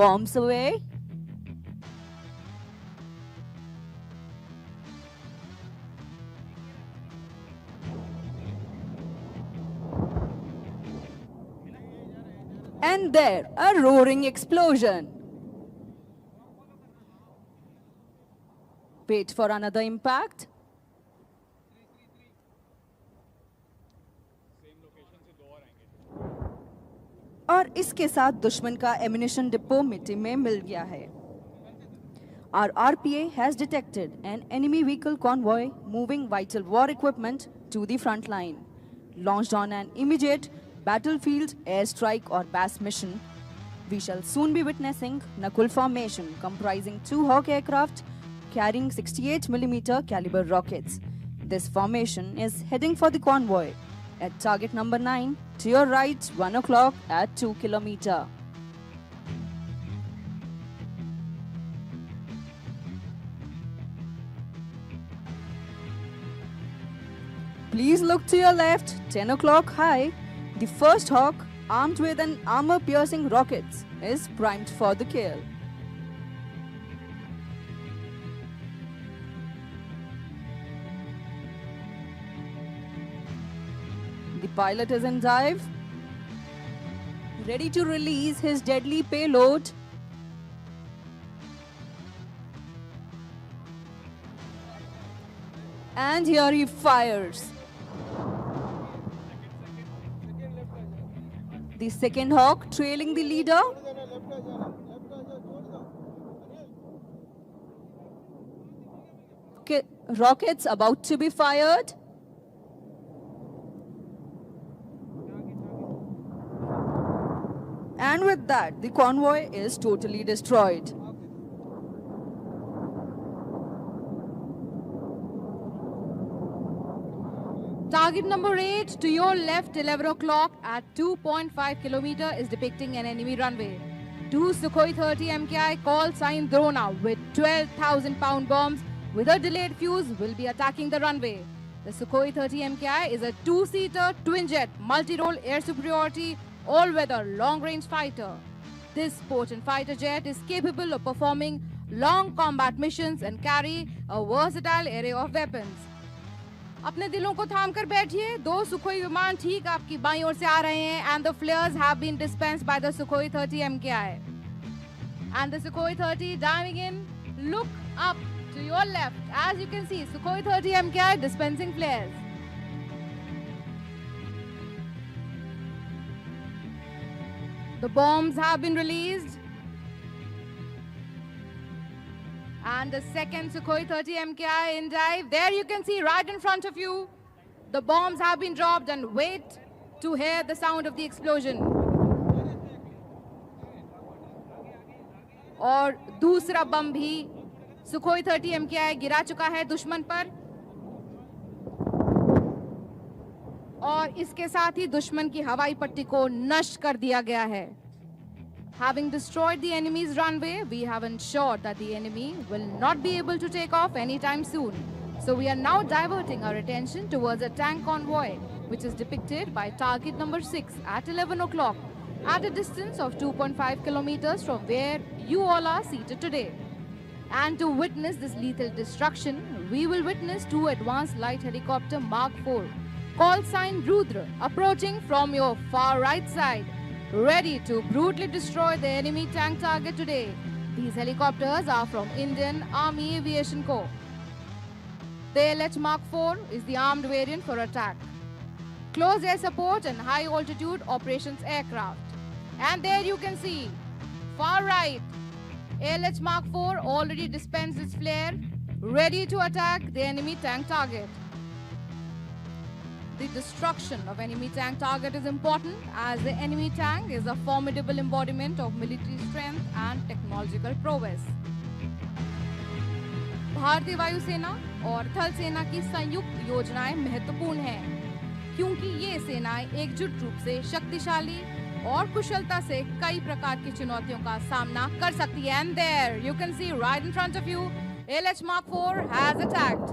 bombs away. And there, a roaring explosion. Wait for another impact. और इसके साथ दुश्मन का एमिनेशन डिपो मिट्टी में मिल गया है. Our RPA has detected an enemy vehicle convoy moving vital war equipment to the front line. Launched on an immediate battlefield airstrike or BAS mission, we shall soon be witnessing Nakul formation comprising 2 Hawk aircraft carrying 68mm caliber rockets. This formation is heading for the convoy at target number 9 to your right, 1 o'clock at 2 km. Please look to your left, 10 o'clock high. The first Hawk, armed with an armor-piercing rockets, is primed for the kill. The pilot is in dive, ready to release his deadly payload. And here he fires. The second Hawk trailing the leader. Rockets about to be fired. And with that, the convoy is totally destroyed. Target number 8 to your left, 11 o'clock at 2.5 km is depicting an enemy runway. 2 Sukhoi 30 MKI call sign Drona with 12,000 pound bombs with a delayed fuse will be attacking the runway. The Sukhoi 30 MKI is a 2-seater twin-jet multi-role air superiority all-weather long-range fighter. This potent fighter jet is capable of performing long combat missions and carry a versatile array of weapons. अपने दिलों को थाम कर बैठिए. 2 Sukhoi विमान ठीक आपकी बाईं ओर से आ रहे हैं and the flares have been dispensed by the Sukhoi 30 MKI. And the Sukhoi 30 diving in. Look up to your left. As you can see, Sukhoi 30 MKI dispensing flares. The bombs have been released. And the second Sukhoi 30 MKI in dive. There you can see right in front of you. The bombs have been dropped and wait to hear the sound of the explosion. और दूसरा बम भी Sukhoi 30 MKI गिरा चुका है दुश्मन पर. और इसके साथ ही दुश्मन की हवाई पट्टी को नष्ट कर दिया गया है. Having destroyed the enemy's runway, we have ensured that the enemy will not be able to take off anytime soon. So we are now diverting our attention towards a tank convoy, which is depicted by target number 6 at 11 o'clock, at a distance of 2.5 kilometers from where you all are seated today. And to witness this lethal destruction, we will witness 2 advanced light helicopter Mark IV, call sign Rudra, approaching from your far right side, ready to brutally destroy the enemy tank target today. These helicopters are from Indian Army Aviation Corps. The LH Mark IV is the armed variant for attack, close air support and high altitude operations aircraft. And there you can see, far right, LH Mark IV already dispensed its flare, ready to attack the enemy tank target. The destruction of enemy tank target is important as the enemy tank is a formidable embodiment of military strength and technological prowess. भारतीय वायुसेना और थल सेना की संयुक्त योजनाएं महत्वपूर्ण हैं, क्योंकि ये सेनाएं एकजुट रूप से शक्तिशाली और कुशलता से कई प्रकार की चुनौतियों का सामना कर सकती है. And there you can see right in front of you, LH Mark IV has attacked.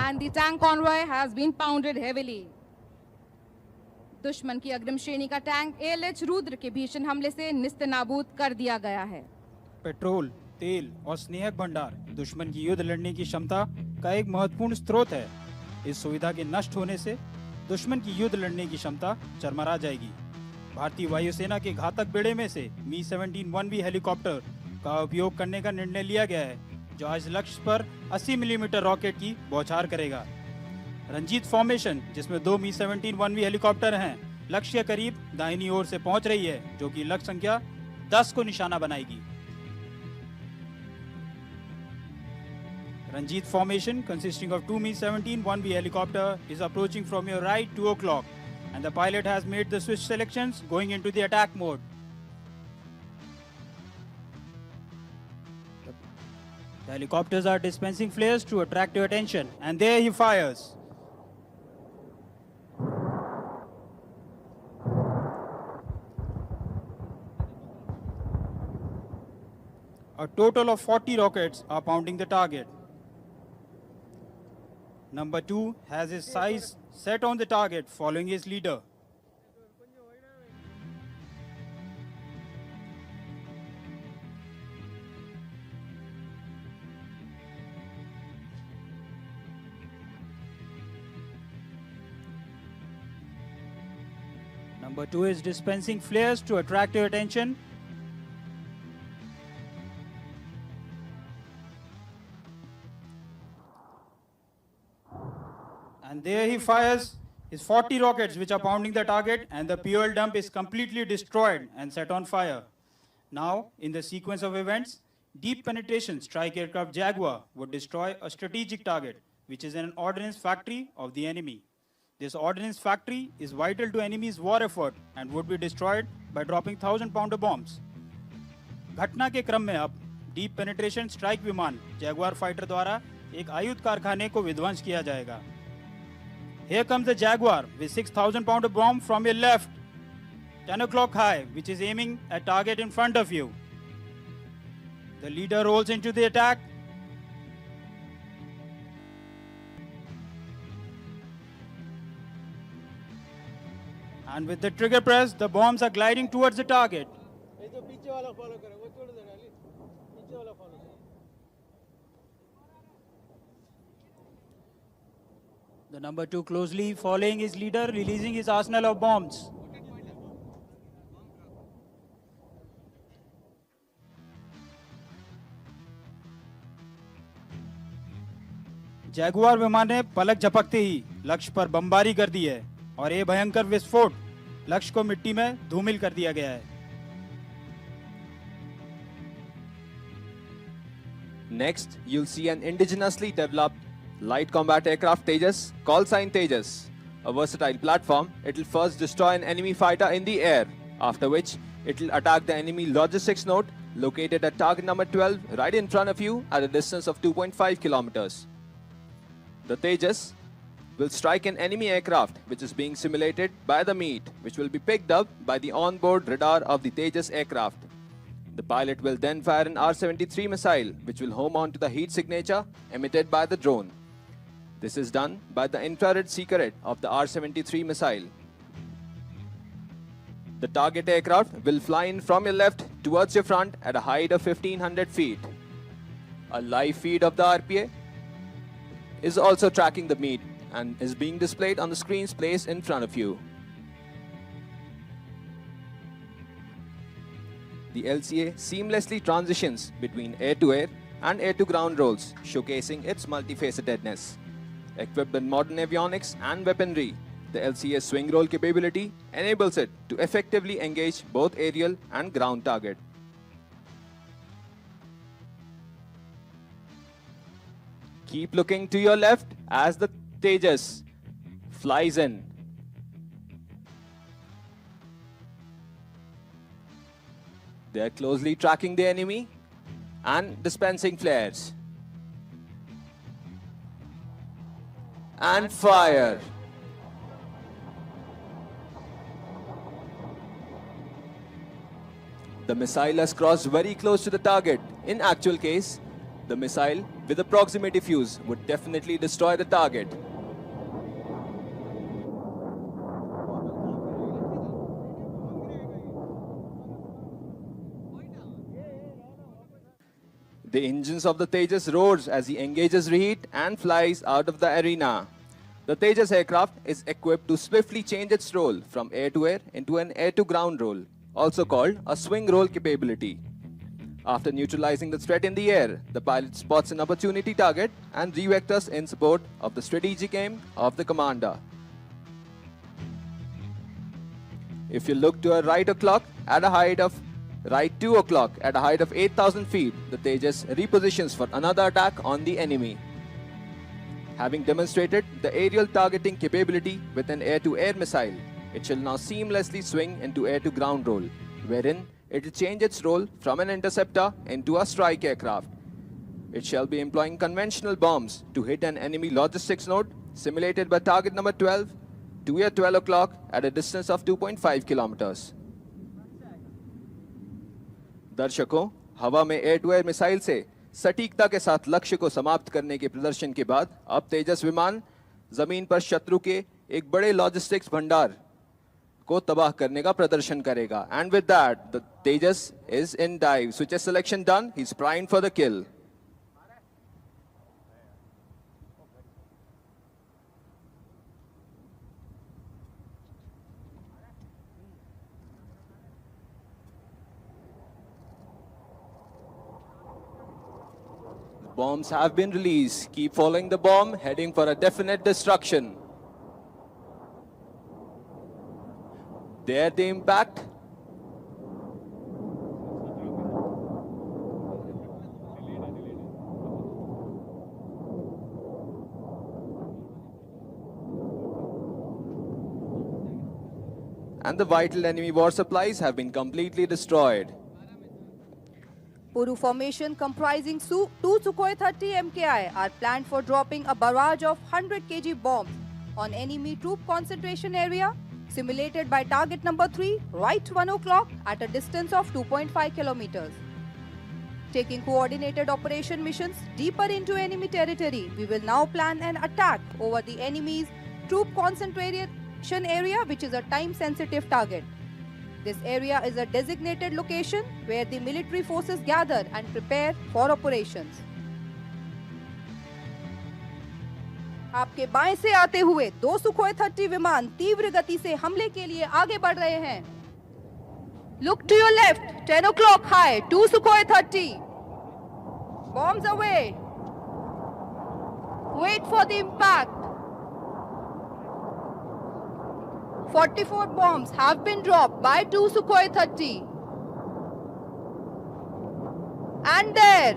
And the tank convoy has been pounded heavily. दुश्मन की अग्रिम श्रेणी का टैंक ALH रुद्र के भीषण हमले से निस्तेनाबूद कर दिया गया है। पेट्रोल, तेल और स्नेहक भंडार दुश्मन की युद्ध लड़ने की क्षमता का एक महत्वपूर्ण स्रोत है। इस सुविधा के नष्ट होने से दुश्मन की युद्ध लड़ने की क्षमता चरमरा जाएगी। भारतीय वायुसेना के घातक बेड़े में से मी-17 1B हेलीकॉप्टर का उपयोग करने का निर्णय लिया गया है, जो आज लक्ष्य पर 80 मिलीमीटर रॉकेट की बौछार करेगा। रंजीत फॉर्मेशन, जिसमें 2 मी-17 1B हेलीकॉप्टर हैं, लक्ष्य के करीब दाहिनी ओर से पहुंच रही है, जो कि लक्ष्य संख्या 10 को निशाना बनाएगी। Ranjit formation consisting of 2 Mi-17 1B helicopter is approaching from your right 2 o'clock and the pilot has made the switch selections going into the attack mode. The helicopters are dispensing flares to attract your attention and there he fires. A total of 40 rockets are pounding the target. Number 2 has his sights set on the target following his leader. Number 2 is dispensing flares to attract your attention. And there he fires his 40 rockets which are pounding the target, and the fuel dump is completely destroyed and set on fire. Now, in the sequence of events, deep penetration strike aircraft Jaguar would destroy a strategic target, which is an ordnance factory of the enemy. This ordnance factory is vital to enemy's war effort and would be destroyed by dropping 1,000-pounder bombs. घटना के क्रम में अब deep penetration strike विमान Jaguar fighter द्वारा एक आयुध कारखाने को विध्वंस किया जाएगा। Here comes the Jaguar with 6,000-pounder bomb from your left, 10 o'clock high, which is aiming at target in front of you. The leader rolls into the attack. And with the trigger press, the bombs are gliding towards the target. The number 2 closely following his leader, releasing his arsenal of bombs. Jaguar विमान ने पलक झपकते ही लक्ष्य पर बमबारी कर दी है और ये भयंकर विस्फोट लक्ष्य को मिट्टी में धूमिल कर दिया गया है। Next, you'll see an indigenously developed light combat aircraft Tejas, call sign Tejas. A versatile platform, it will first destroy an enemy fighter in the air, after which it will attack the enemy logistics node located at target number 12 right in front of you at a distance of 2.5 kilometers. The Tejas will strike an enemy aircraft which is being simulated by the meat, which will be picked up by the onboard radar of the Tejas aircraft. The pilot will then fire an R-73 missile which will home onto the heat signature emitted by the drone. This is done by the infrared secret of the R-73 missile. The target aircraft will fly in from your left towards your front at a height of 1500 feet. A live feed of the RPA is also tracking the meat and is being displayed on the screens placed in front of you. The LCA seamlessly transitions between air-to-air and air-to-ground roles, showcasing its multifacetedness. Equipped with modern avionics and weaponry, the LCA's swing roll capability enables it to effectively engage both aerial and ground target. Keep looking to your left as the Tejas flies in. They are closely tracking the enemy and dispensing flares. And fire. The missile has crossed very close to the target. In actual case, the missile with a proximity fuse would definitely destroy the target. The engines of the Tejas roars as he engages reheat and flies out of the arena. The Tejas aircraft is equipped to swiftly change its role from air-to-air into an air-to-ground role, also called a swing role capability. After neutralizing the threat in the air, the pilot spots an opportunity target and revectors in support of the strategic aim of the commander. If you look to a right o'clock at a height of right 2 o'clock at a height of 8,000 feet, the Tejas repositions for another attack on the enemy. Having demonstrated the aerial targeting capability with an air-to-air missile, it shall now seamlessly swing into air-to-ground role, wherein it will change its role from an interceptor into a strike aircraft. It shall be employing conventional bombs to hit an enemy logistics node simulated by target number 12 to at 12 o'clock at a distance of 2.5 kilometers. दर्शकों, हवा में air to air missile से सटीकता के साथ लक्ष्य को समाप्त करने के प्रदर्शन के बाद अब तेजस विमान जमीन पर शत्रु के एक बड़े लॉजिस्टिक्स भंडार को तबाह करने का प्रदर्शन करेगा. And with that, the Tejas is in dive. Switches selection done. He's primed for the kill. Bombs have been released. Keep following the bomb, heading for a definite destruction. There the impact. And the vital enemy war supplies have been completely destroyed. Puru formation comprising two Sukhoi 30 MKI are planned for dropping a barrage of 100 kg bombs on enemy troop concentration area simulated by target number 3 right 1 o'clock at a distance of 2.5 kilometers. Taking coordinated operation missions deeper into enemy territory, we will now plan an attack over the enemy's troop concentration area, which is a time-sensitive target. This area is a designated location where the military forces gather and prepare for operations. आपके बाएं से आते हुए 2 Sukhoi 30 विमान तीव्र गति से हमले के लिए आगे बढ़ रहे हैं. Look to your left, 10 o'clock high, 2 Sukhoi 30. Bombs away. Wait for the impact. 44 bombs have been dropped by 2 Sukhoi 30. And there.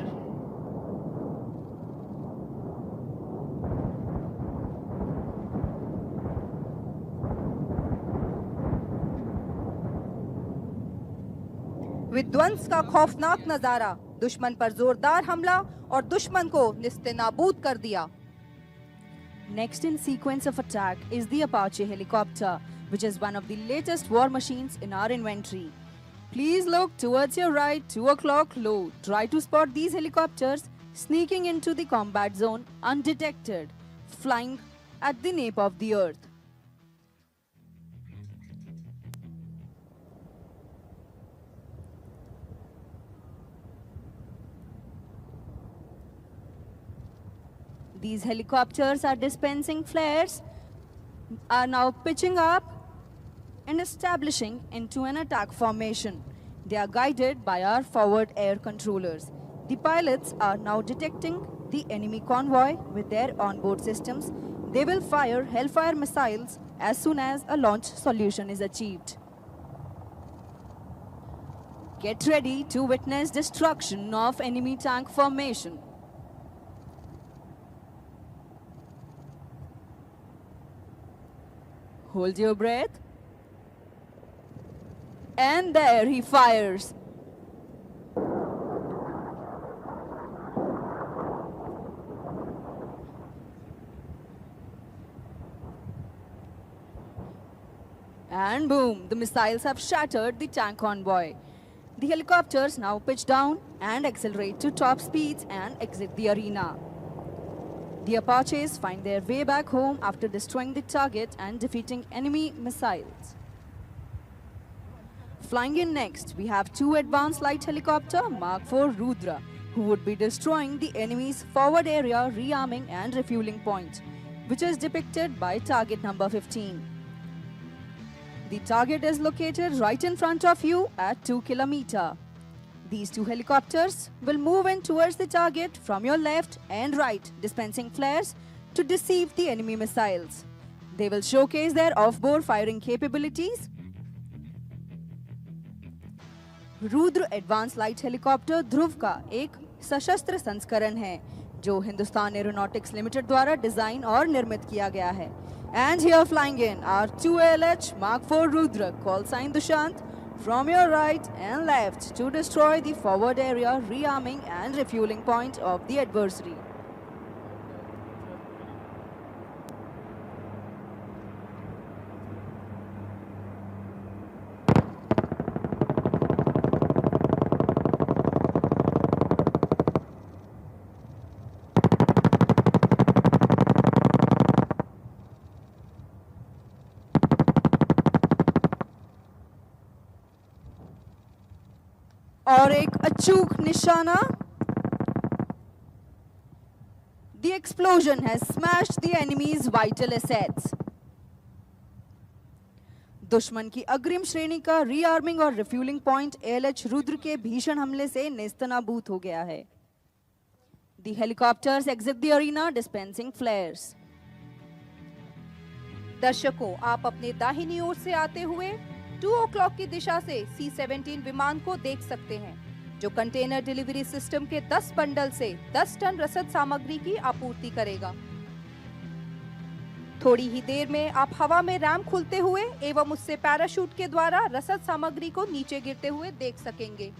विध्वंस का खौफनाक नजारा, दुश्मन पर जोरदार हमला और दुश्मन को निस्तेनाबूद कर दिया. Next in sequence of attack is the Apache helicopter, which is one of the latest war machines in our inventory. Please look towards your right, 2 o'clock low. Try to spot these helicopters sneaking into the combat zone undetected, flying at the nape of the earth. These helicopters are dispensing flares, are now pitching up and establishing into an attack formation. They are guided by our forward air controllers. The pilots are now detecting the enemy convoy with their onboard systems. They will fire Hellfire missiles as soon as a launch solution is achieved. Get ready to witness destruction of enemy tank formation. Hold your breath. And there he fires. And boom, the missiles have shattered the tank convoy. The helicopters now pitch down and accelerate to top speeds and exit the arena. The Apaches find their way back home after destroying the target and defeating enemy missiles. Flying in next, we have 2 advanced light helicopter Mark IV Rudra, who would be destroying the enemy's forward area rearming and refueling point, which is depicted by target number 15. The target is located right in front of you at 2 km. These two helicopters will move in towards the target from your left and right, dispensing flares to deceive the enemy missiles. They will showcase their off-bore firing capabilities. Rudra advance light helicopter Dhruv का एक सशस्त्र संस्करण है जो Hindustan aeronautics limited द्वारा design और निर्मित किया गया है. And here flying in are 2 ALH Mark IV Rudra, call sign Dushant, from your right and left to destroy the forward area rearming and refueling point of the adversary. और एक अचूक निशाना. The explosion has smashed the enemy's vital assets. दुश्मन की अग्रिम श्रेणी का रीआर्मिंग और रिफ्यूलिंग पॉइंट ALH रुद्र के भीषण हमले से नेस्तनाबूद हो गया है. The helicopters exit the arena dispensing flares. दर्शकों, आप अपने दाहिनी ओर से आते हुए 2 o'clock की दिशा से C-17 विमान को देख सकते हैं, जो कंटेनर डिलीवरी सिस्टम के 10 बंडल से 10 टन रसद सामग्री की आपूर्ति करेगा. थोड़ी ही देर में आप हवा में रैंप खुलते हुए एवं उससे पैराशूट के द्वारा रसद सामग्री को नीचे गिरते हुए देख सकेंगे.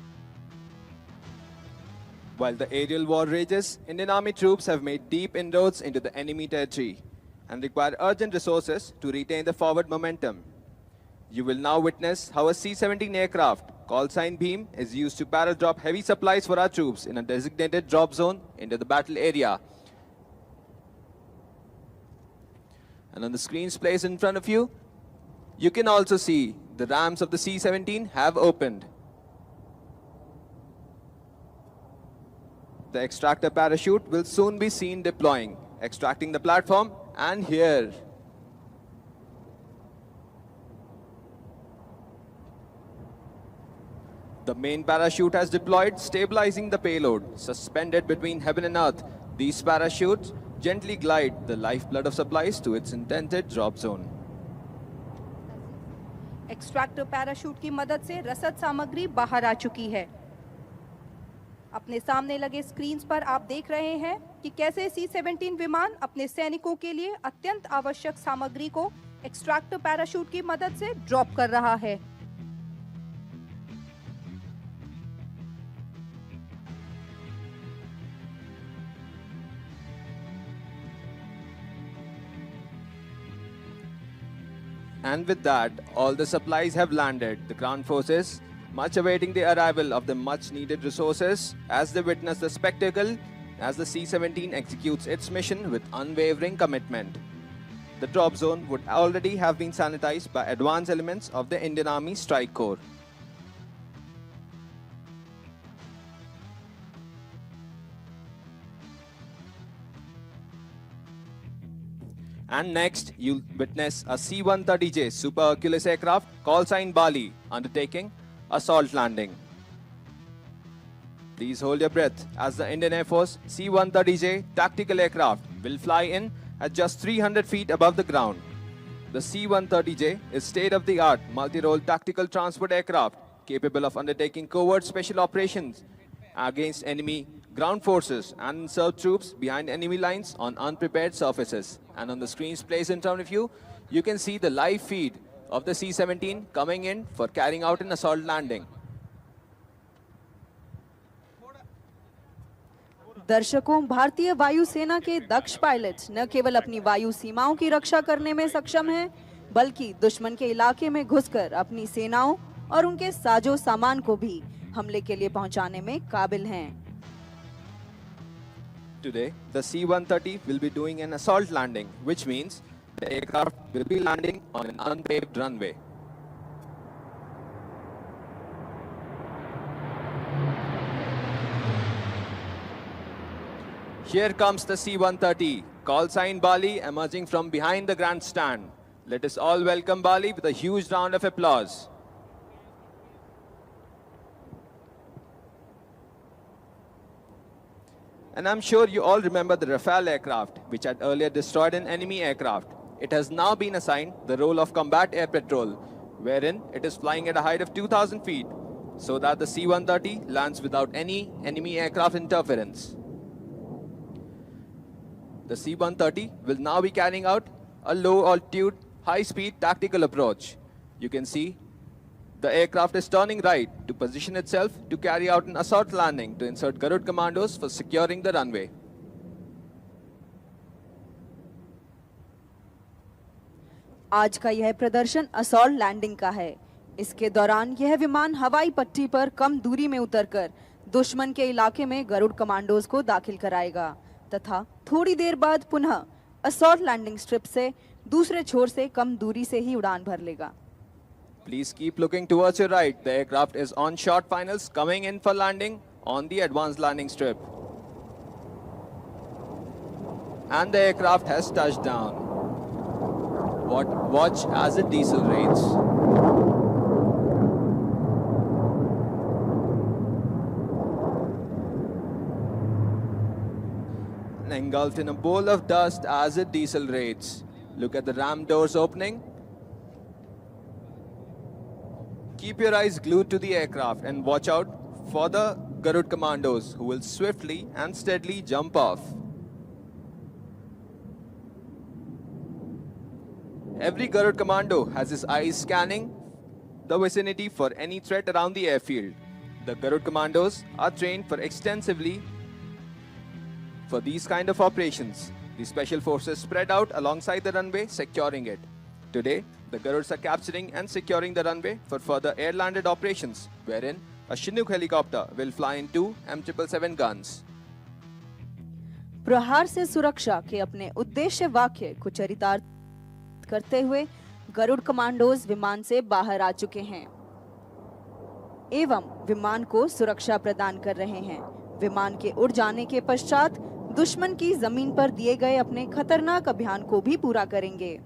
While the aerial war rages, Indian Army troops have made deep inroads into the enemy territory and require urgent resources to retain the forward momentum. You will now witness how a C-17 aircraft, call sign Beam, is used to para-drop heavy supplies for our troops in a designated drop zone into the battle area. And on the screens placed in front of you, you can also see the ramps of the C-17 have opened. The extractor parachute will soon be seen deploying, extracting the platform, and here. The main parachute has deployed, stabilizing the payload. Suspended between heaven and earth, these parachutes gently glide the lifeblood of supplies to its intended drop zone. Extractor parachute की मदद से रसद सामग्री बाहर आ चुकी है. अपने सामने लगे स्क्रीन्स पर आप देख रहे हैं कि कैसे C-17 विमान अपने सैनिकों के लिए अत्यंत आवश्यक सामग्री को एक्सट्रैक्टर पैराशूट की मदद से ड्रॉप कर रहा है. And with that, all the supplies have landed. The ground forces, much awaiting the arrival of the much-needed resources, as they witness the spectacle as the C-17 executes its mission with unwavering commitment. The drop zone would already have been sanitized by advanced elements of the Indian Army Strike Corps. And next, you'll witness a C-130J Super Hercules aircraft, call sign Bali, undertaking assault landing. Please hold your breath as the Indian Air Force C-130J tactical aircraft will fly in at just 300 feet above the ground. The C-130J is state-of-the-art multi-role tactical transport aircraft capable of undertaking covert special operations against enemy ground forces and serve troops behind enemy lines on unprepared surfaces. And on the screens placed in front of you, you can see the live feed of the C-17 coming in for carrying out an assault landing. दर्शकों, भारतीय वायुसेना के दक्ष pilot न केवल अपनी वायु सीमाओं की रक्षा करने में सक्षम हैं, बल्कि दुश्मन के इलाके में घुसकर अपनी सेनाओं और उनके साजो सामान को भी हमले के लिए पहुंचाने में काबिल हैं. Today, the C-130 will be doing an assault landing, which means the aircraft will be landing on an unpaved runway. Here comes the C-130, call sign Bali, emerging from behind the grandstand. Let us all welcome Bali with a huge round of applause. And I'm sure you all remember the Rafale aircraft, which had earlier destroyed an enemy aircraft. It has now been assigned the role of combat air patrol, wherein it is flying at a height of 2,000 feet, so that the C-130 lands without any enemy aircraft interference. The C-130 will now be carrying out a low-altitude, high-speed tactical approach. You can see the aircraft is turning right to position itself to carry out an assault landing to insert Garud commandos for securing the runway. आज का यह प्रदर्शन assault landing का है। इसके दौरान यह विमान हवाई पट्टी पर कम दूरी में उतरकर दुश्मन के इलाके में गरुड़ कमांडोज को दाखिल कराएगा तथा थोड़ी देर बाद पुनः असॉल्ट लैंडिंग स्ट्रिप से दूसरे छोर से कम दूरी से ही उड़ान भर लेगा। Please keep looking towards your right. The aircraft is on short finals coming in for landing on the advanced landing strip. And the aircraft has touched down. Watch as it decelerates. And engulfed in a bowl of dust as it decelerates. Look at the ramp doors opening. Keep your eyes glued to the aircraft and watch out for the Garud commandos who will swiftly and steadily jump off. Every Garud commando has his eyes scanning the vicinity for any threat around the airfield. The Garud commandos are trained for extensively for these kind of operations. The special forces spread out alongside the runway, securing it. Today, the Garuds are capturing and securing the runway for further air-landed operations, wherein a Chinook helicopter will fly in 2 M777 guns. प्रहार से सुरक्षा के अपने उद्देश्य वाक्य को चरितार्थ करते हुए गरुड़ कमांडोज विमान से बाहर आ चुके हैं एवं विमान को सुरक्षा प्रदान कर रहे हैं। विमान के उड़ जाने के पश्चात दुश्मन की जमीन पर दिए गए अपने खतरनाक अभियान को भी पूरा करेंगे।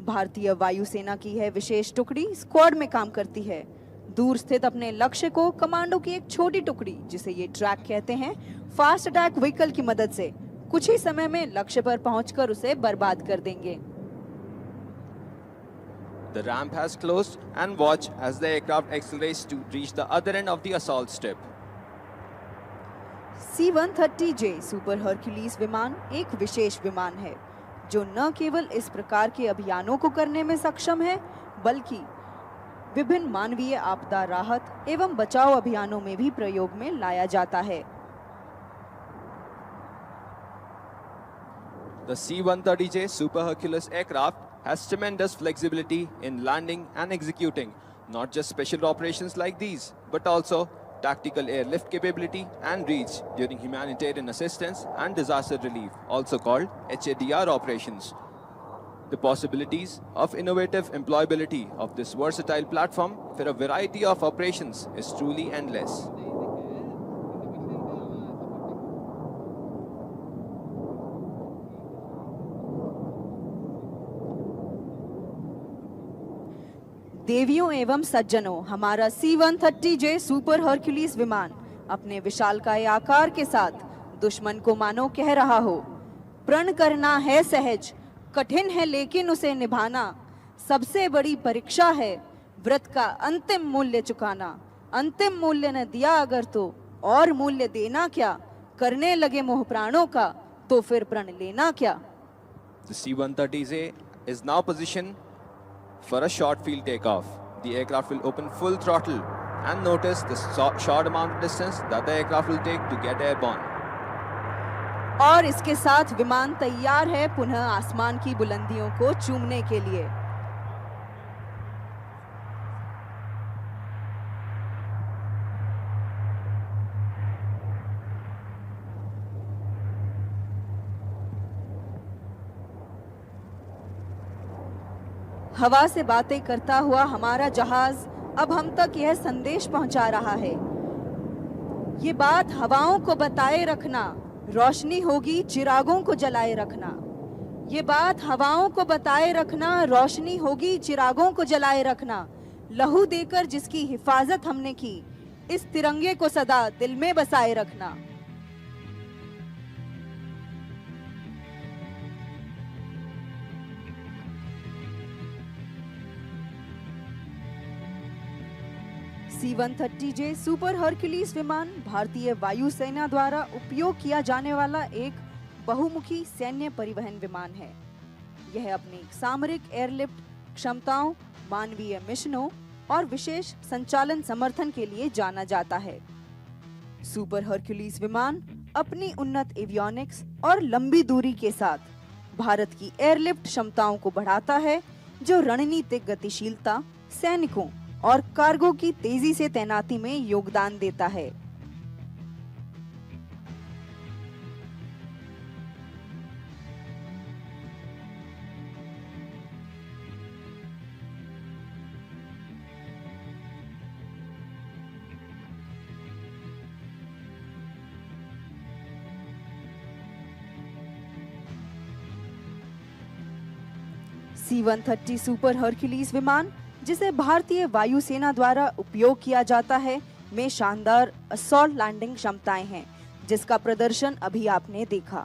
भारतीय वायुसेना की यह विशेष टुकड़ी स्क्वाड में काम करती है। दूर स्थित अपने लक्ष्य को कमांडो की एक छोटी टुकड़ी, जिसे ये ट्रैक कहते हैं, फास्ट अटैक व्हीकल की मदद से कुछ ही समय में लक्ष्य पर पहुंचकर उसे बर्बाद कर देंगे। The ramp has closed and watch as the aircraft accelerates to reach the other end of the assault strip. C-130J super Hercules विमान एक विशेष विमान है जो न केवल इस प्रकार के अभियानों को करने में सक्षम है, बल्कि विभिन्न मानवीय आपदा राहत एवं बचाव अभियानों में भी प्रयोग में लाया जाता है। The C-130J Super Hercules aircraft has tremendous flexibility in landing and executing not just special operations like these, but also tactical airlift capability and reach during humanitarian assistance and disaster relief, also called HADR operations. The possibilities of innovative employability of this versatile platform for a variety of operations is truly endless. देवियों एवं सज्जनों, हमारा C-130J super Hercules विमान अपने विशालकाय आकार के साथ दुश्मन को मानो कह रहा हो, प्रण करना है सहज, कठिन है लेकिन उसे निभाना, सबसे बड़ी परीक्षा है व्रत का अंतिम मूल्य चुकाना। अंतिम मूल्य न दिया अगर तो और मूल्य देना क्या, करने लगे मोह प्राणों का तो फिर प्रण लेना क्या। The C-130J is now positioned for a short field takeoff. The aircraft will open full throttle and notice the short amount of distance that the aircraft will take to get airborne. और इसके साथ विमान तैयार है पुनः आसमान की बुलंदियों को चूमने के लिए। हवा से बातें करता हुआ हमारा जहाज अब हम तक यह संदेश पहुंचा रहा है। ये बात हवाओं को बताए रखना, रोशनी होगी चिरागों को जलाए रखना। ये बात हवाओं को बताए रखना, रोशनी होगी चिरागों को जलाए रखना। लहू देकर जिसकी हिफाजत हमने की, इस तिरंगे को सदा दिल में बसाए रखना। C-130J सुपर हरक्यूलिस विमान भारतीय वायुसेना द्वारा उपयोग किया जाने वाला एक बहुमुखी सैन्य परिवहन विमान है। यह अपनी सामरिक एयरलिफ्ट क्षमताओं, मानवीय मिशनों और विशेष संचालन समर्थन के लिए जाना जाता है। सुपर हरक्यूलिस विमान अपनी उन्नत एवियोनिक्स और लंबी दूरी के साथ भारत की एयरलिफ्ट क्षमताओं को बढ़ाता है, जो रणनीतिक गतिशीलता, सैनिकों और कार्गो की तेजी से तैनाती में योगदान देता है। C-130 सुपर हरक्यूलिस विमान, जिसे भारतीय वायुसेना द्वारा उपयोग किया जाता है, में शानदार असॉल्ट लैंडिंग क्षमताएं हैं, जिसका प्रदर्शन अभी आपने देखा।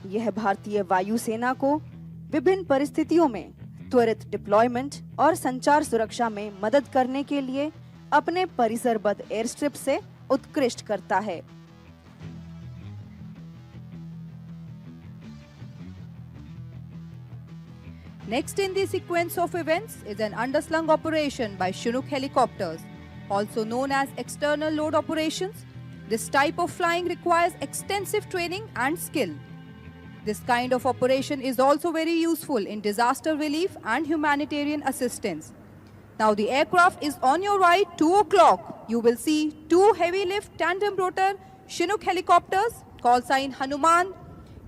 यह भारतीय वायुसेना को विभिन्न परिस्थितियों में त्वरित डिप्लॉयमेंट और संचार सुरक्षा में मदद करने के लिए अपने परिसरबद्ध एयर स्ट्रिप से उत्कृष्ट करता है। Next in the sequence of events is an underslung operation by Chinook helicopters, also known as external load operations. This type of flying requires extensive training and skill. This kind of operation is also very useful in disaster relief and humanitarian assistance. Now the aircraft is on your right, 2 o'clock. You will see 2 heavy lift tandem rotor Chinook helicopters, call sign Hanuman,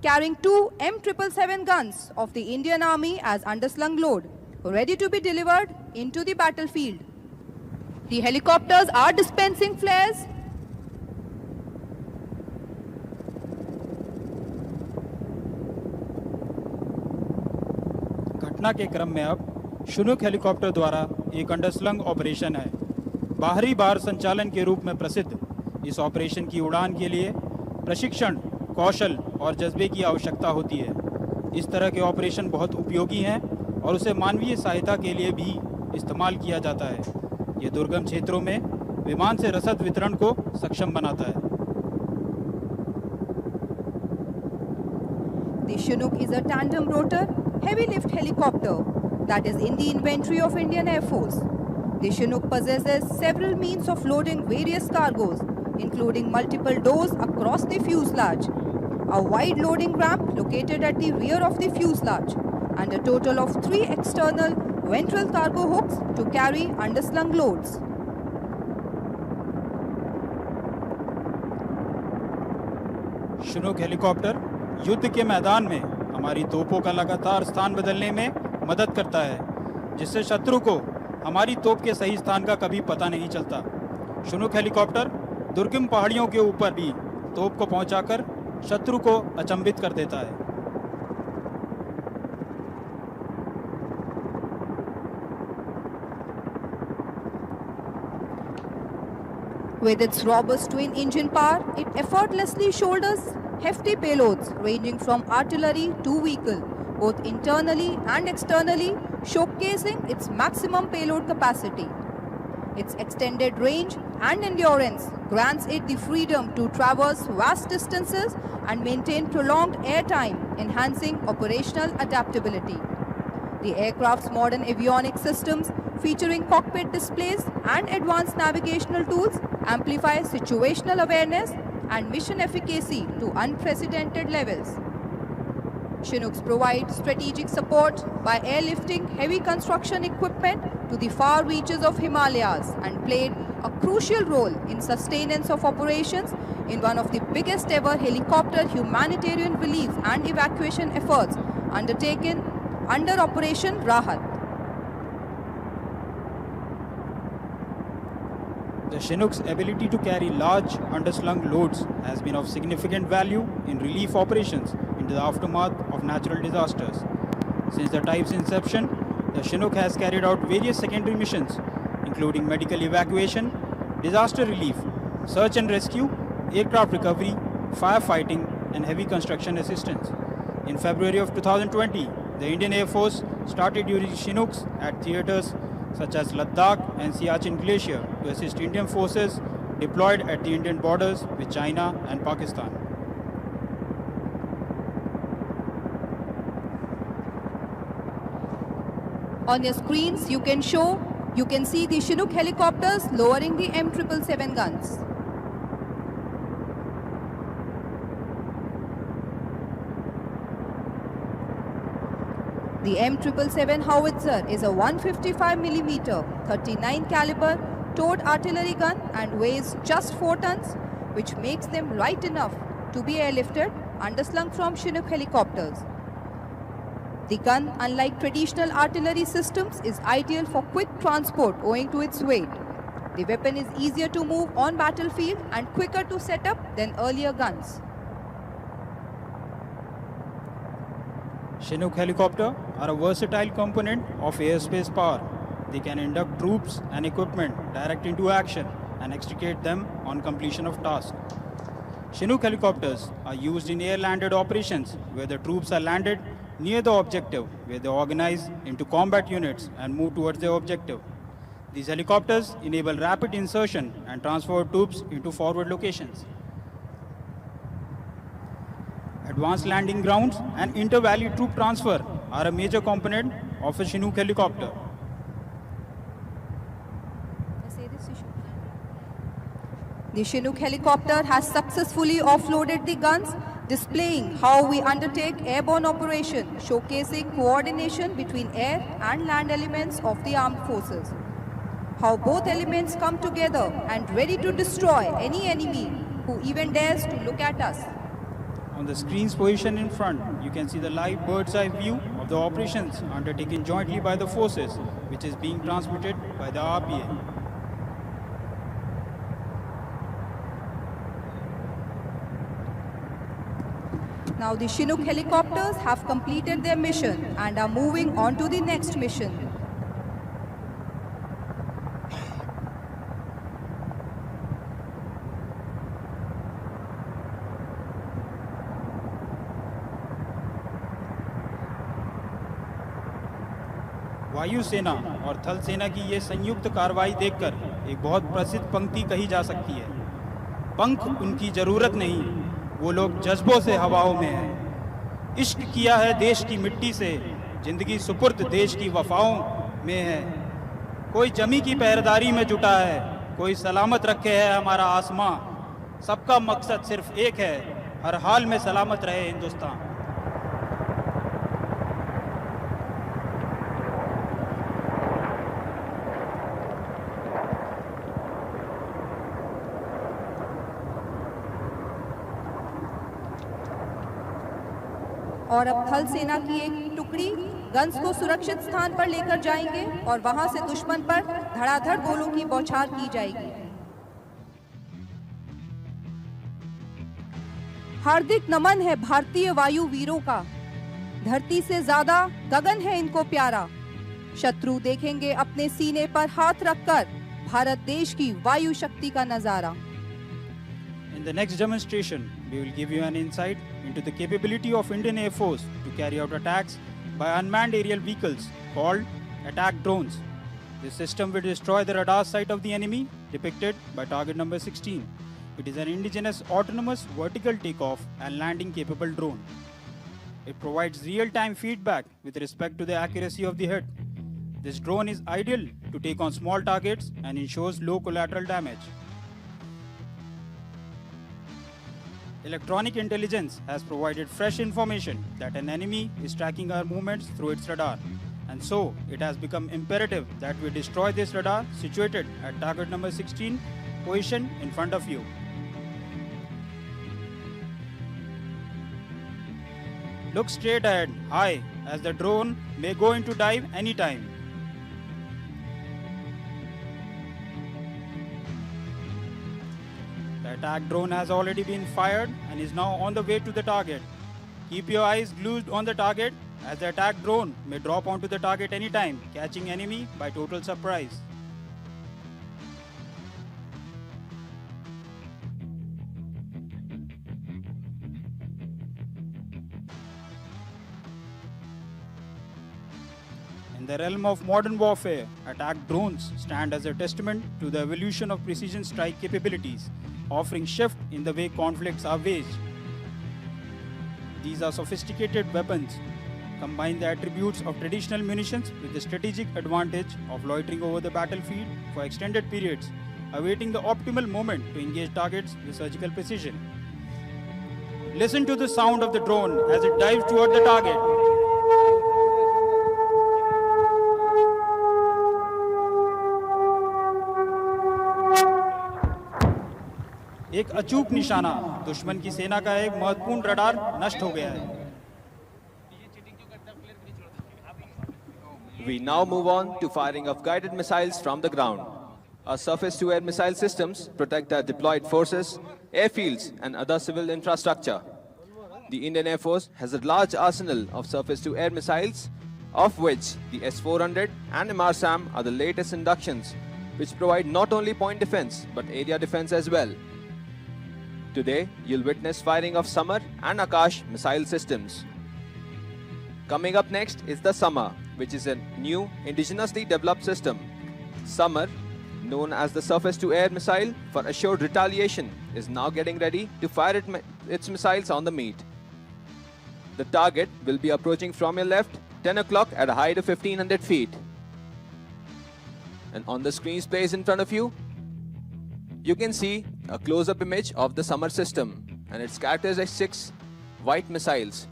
carrying 2 M777 guns of the Indian Army as underslung load, ready to be delivered into the battlefield. The helicopters are dispensing flares. घटना के क्रम में अब Chinook helicopter द्वारा एक underslung operation है। बाहरी बार संचालन के रूप में प्रसिद्ध इस ऑपरेशन की उड़ान के लिए प्रशिक्षण, कौशल और जज्बे की आवश्यकता होती है। इस तरह के ऑपरेशन बहुत उपयोगी हैं और उसे मानवीय सहायता के लिए भी इस्तेमाल किया जाता है। ये दुर्गम क्षेत्रों में विमान से रसद वितरण को सक्षम बनाता है। The Chinook is a tandem rotor heavy lift helicopter that is in the inventory of Indian Air Force. The Chinook possesses several means of loading various cargoes, including multiple doors across the fuselage, a wide loading ramp located at the rear of the fuselage, and a total of 3 external ventral cargo hooks to carry underslung loads. Chinook helicopter युद्ध के मैदान में हमारी तोपों का लगातार स्थान बदलने में मदद करता है, जिससे शत्रु को हमारी तोप के सही स्थान का कभी पता नहीं चलता। शिनूक हेलीकॉप्टर दुर्गम पहाड़ियों के ऊपर भी तोप को पहुंचाकर शत्रु को अचंभित कर देता है। With its robust twin-engine power, it effortlessly shoulders hefty payloads ranging from artillery to vehicle, both internally and externally, showcasing its maximum payload capacity. Its extended range and endurance grants it the freedom to traverse vast distances and maintain prolonged airtime, enhancing operational adaptability. The aircraft's modern avionics systems, featuring cockpit displays and advanced navigational tools, amplify situational awareness and mission efficacy to unprecedented levels. Chinooks provide strategic support by airlifting heavy construction equipment to the far reaches of Himalayas and played a crucial role in sustenance of operations in one of the biggest ever helicopter humanitarian relief and evacuation efforts undertaken under Operation Rahat. The Chinook's ability to carry large underslung loads has been of significant value in relief operations in the aftermath of natural disasters. Since the type's inception, the Chinook has carried out various secondary missions, including medical evacuation, disaster relief, search and rescue, aircraft recovery, firefighting, and heavy construction assistance. In February of 2020, the Indian Air Force started using Chinooks at theaters such as Ladakh and Siachen Glacier to assist Indian forces deployed at the Indian borders with China and Pakistan. On your screens, you can see the Chinook helicopters lowering the M777 guns. The M777 howitzer is a 155mm 39 caliber towed artillery gun and weighs just 4 tons, which makes them light enough to be airlifted, underslung from Chinook helicopters. The gun, unlike traditional artillery systems, is ideal for quick transport owing to its weight. The weapon is easier to move on battlefield and quicker to set up than earlier guns. Chinook helicopters are a versatile component of airspace power. They can induct troops and equipment direct into action and extricate them on completion of tasks. Chinook helicopters are used in air-landed operations where the troops are landed near the objective, where they organize into combat units and move towards their objective. These helicopters enable rapid insertion and transfer of troops into forward locations. Advanced landing grounds and inter-valley troop transfer are a major component of a Chinook helicopter. The Chinook helicopter has successfully offloaded the guns, displaying how we undertake airborne operation, showcasing coordination between air and land elements of the armed forces. How both elements come together and ready to destroy any enemy who even dares to look at us. On the screen's position in front, you can see the live bird's-eye view of the operations undertaken jointly by the forces, which is being transmitted by the RPA. Now the Chinook helicopters have completed their mission and are moving on to the next mission. वायु सेना और थल सेना की ये संयुक्त कार्रवाई देखकर एक बहुत प्रसिद्ध पंक्ति कही जा सकती है। पंख उनकी जरूरत नहीं, वो लोग जज्बों से हवाओं में हैं। इश्क किया है देश की मिट्टी से, जिंदगी सुपुर्द देश की वफाओं में है। कोई जमी की पहरेदारी में जुटा है, कोई सलामत रखे है हमारा आसमां। सबका मकसद सिर्फ एक है, हर हाल में सलामत रहे हिंदुस्तान। और अब थल सेना की एक टुकड़ी गन्स को सुरक्षित स्थान पर लेकर जाएंगे और वहां से दुश्मन पर धड़ाधड़ गोलों की बौछार की जाएगी। हार्दिक नमन है भारतीय वायु वीरों का, धरती से ज्यादा गगन है इनको प्यारा। शत्रु देखेंगे अपने सीने पर हाथ रखकर भारत देश की वायु शक्ति का नजारा। In the next demonstration, we will give you an insight into the capability of Indian Air Force to carry out attacks by unmanned aerial vehicles called attack drones. This system will destroy the radar sight of the enemy, depicted by target number 16. It is an indigenous autonomous vertical takeoff and landing capable drone. It provides real-time feedback with respect to the accuracy of the hit. This drone is ideal to take on small targets and ensures low collateral damage. Electronic intelligence has provided fresh information that an enemy is tracking our movements through its radar. And so, it has become imperative that we destroy this radar situated at target number 16, position in front of you. Look straight ahead, high, as the drone may go into dive anytime. The attack drone has already been fired and is now on the way to the target. Keep your eyes glued on the target as the attack drone may drop onto the target anytime, catching enemy by total surprise. In the realm of modern warfare, attack drones stand as a testament to the evolution of precision strike capabilities, offering shift in the way conflicts are waged. These are sophisticated weapons, combine the attributes of traditional munitions with the strategic advantage of loitering over the battlefield for extended periods, awaiting the optimal moment to engage targets with surgical precision. Listen to the sound of the drone as it dives toward the target. एक अचूक निशाना, दुश्मन की सेना का एक महत्वपूर्ण radar नष्ट हो गया है. We now move on to firing of guided missiles from the ground. Our surface-to-air missile systems protect our deployed forces, airfields, and other civil infrastructure. The Indian Air Force has a large arsenal of surface-to-air missiles, of which the S-400 and MRSAM are the latest inductions, which provide not only point defense but area defense as well. Today, you'll witness firing of Samar and Akash missile systems. Coming up next is the Samar, which is a new indigenously developed system. Samar, known as the surface-to-air missile for assured retaliation, is now getting ready to fire its missiles on the meat. The target will be approaching from your left, 10 o'clock at a height of 1500 feet. And on the screen placed in front of you, you can see a close-up image of the Samar system and its characteristics white missiles.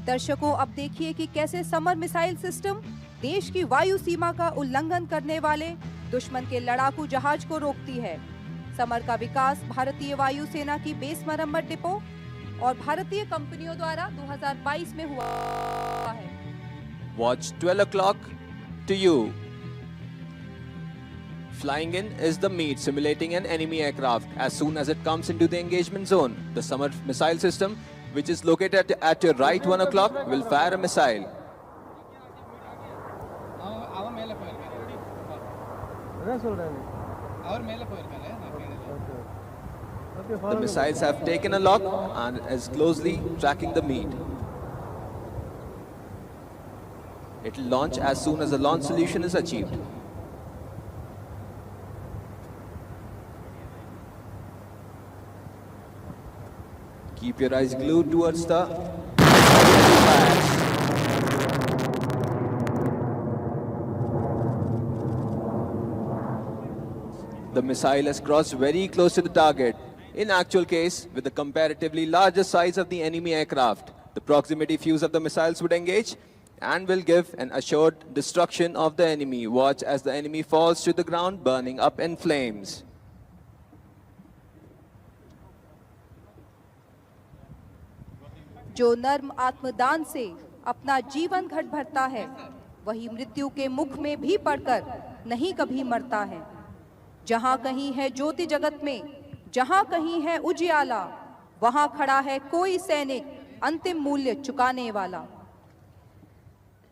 दर्शकों, अब देखिए कि कैसे summer missile system देश की वायु सीमा का उल्लंघन करने वाले दुश्मन के लड़ाकू जहाज को रोकती है। समर का विकास भारतीय वायु सेना की बेस मरम्मत डिपो और भारतीय कंपनियों द्वारा 2022 में हुआ है। Watch 12 o'clock to you. Flying in is the meat simulating an enemy aircraft. As soon as it comes into the engagement zone, the Samar missile system, which is located at your right 1 o'clock, will fire a missile. The missiles have taken a lock and is closely tracking the meat. It will launch as soon as the launch solution is achieved. Keep your eyes glued towards the fires. The missile has crossed very close to the target. In actual case, with the comparatively larger size of the enemy aircraft, the proximity fuse of the missiles would engage and will give an assured destruction of the enemy. Watch as the enemy falls to the ground, burning up in flames. जो नर्म आत्मदान से अपना जीवन घट भरता है, वही मृत्यु के मुख में भी पड़कर नहीं कभी मरता है। जहां कहीं है ज्योति जगत में, जहां कहीं है उजियाला, वहां खड़ा है कोई सैनिक अंतिम मूल्य चुकाने वाला।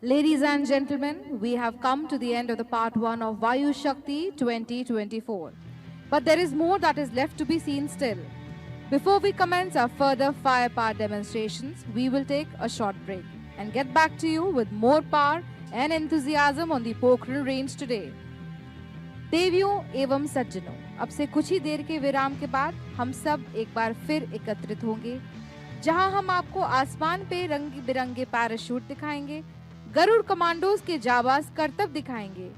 Ladies and gentlemen, we have come to the end of the part 1 of Vayushakti 2024. But there is more that is left to be seen still. Before we commence our further firepower demonstrations, we will take a short break and get back to you with more power and enthusiasm on the Pokhran range today. देवियों एवं सज्जनों, अब से कुछ ही देर के विराम के बाद हम सब एक बार फिर एकत्रित होंगे, जहां हम आपको आसमान पे रंग बिरंगे पैराशूट दिखाएंगे, गरुड़ कमांडोज के जाबाज करतब दिखाएंगे।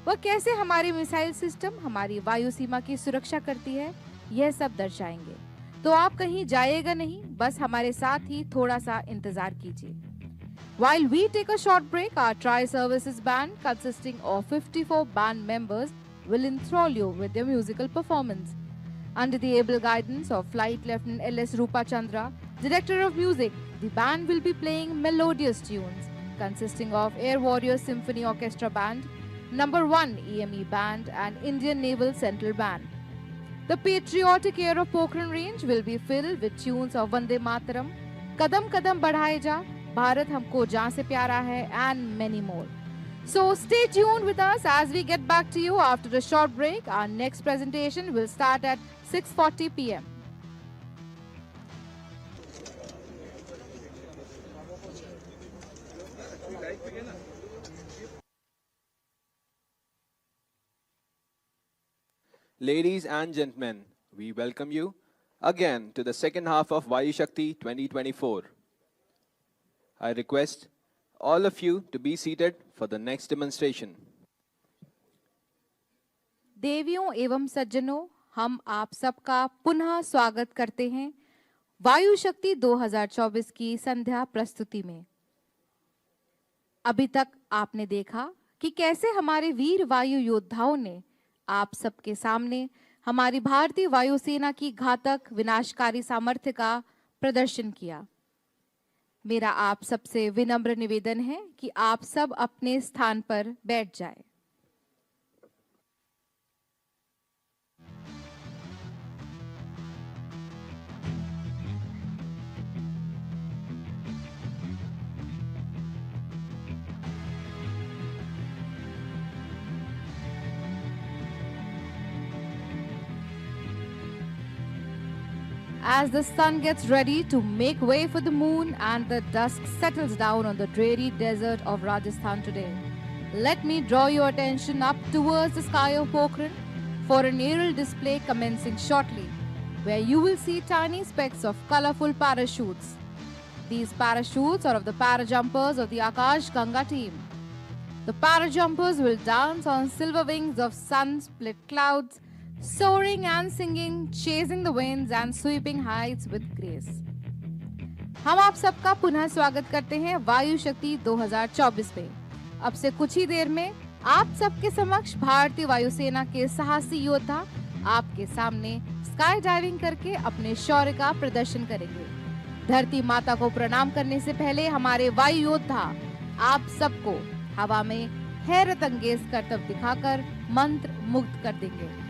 वह कैसे हमारी मिसाइल सिस्टम हमारी वायु सीमा की सुरक्षा करती है, यह सब दर्शाएंगे। तो आप कहीं जाइएगा नहीं, बस हमारे साथ ही थोड़ा सा इंतजार कीजिए। While we take a short break, our tri-services band consisting of 54 band members will enthrall you with their musical performance. Under the able guidance of Flight Lieutenant L.S. Rupa Chandra, Director of Music, the band will be playing melodious tunes consisting of Air Warriors Symphony Orchestra Band, Number 1 EME Band and Indian Naval Central Band. The patriotic air of Pokhran range will be filled with tunes of Vande Mataram, Kadam Kadam Badhaye Ja, Bharat Humko Jaan Se Pyara Hai, and many more. So stay tuned with us as we get back to you after a short break. Our next presentation will start at 6:40 p.m. Ladies and gentlemen, we welcome you again to the second half of Vayushakti 2024. I request all of you to be seated for the next demonstration. देवियों एवं सज्जनों, हम आप सबका पुनः स्वागत करते हैं वायु शक्ति 2024 की संध्या प्रस्तुति में। अभी तक आपने देखा कि कैसे हमारे वीर वायु योद्धाओं ने आप सबके सामने हमारी भारतीय वायुसेना की घातक विनाशकारी सामर्थ्य का प्रदर्शन किया। मेरा आप सबसे विनम्र निवेदन है कि आप सब अपने स्थान पर बैठ जाएं। As the sun gets ready to make way for the moon and the dusk settles down on the dreary desert of Rajasthan today, let me draw your attention up towards the sky of Pokhran for an aerial display commencing shortly, where you will see tiny specks of colorful parachutes. These parachutes are of the parajumpers of the Akash Ganga team. The parajumpers will dance on silver wings of sun-split clouds, soaring and singing, chasing the winds and sweeping heights with grace. हम आप सबका पुनः स्वागत करते हैं वायु शक्ति 2024 पे। अब से कुछ ही देर में आप सबके समक्ष भारतीय वायुसेना के साहसी योद्धा आपके सामने स्काई डाइविंग करके अपने शौर्य का प्रदर्शन करेंगे। धरती माता को प्रणाम करने से पहले हमारे वायु योद्धा आप सबको हवा में हैरत अंगेज करतब दिखाकर मंत्र मुग्ध कर देंगे।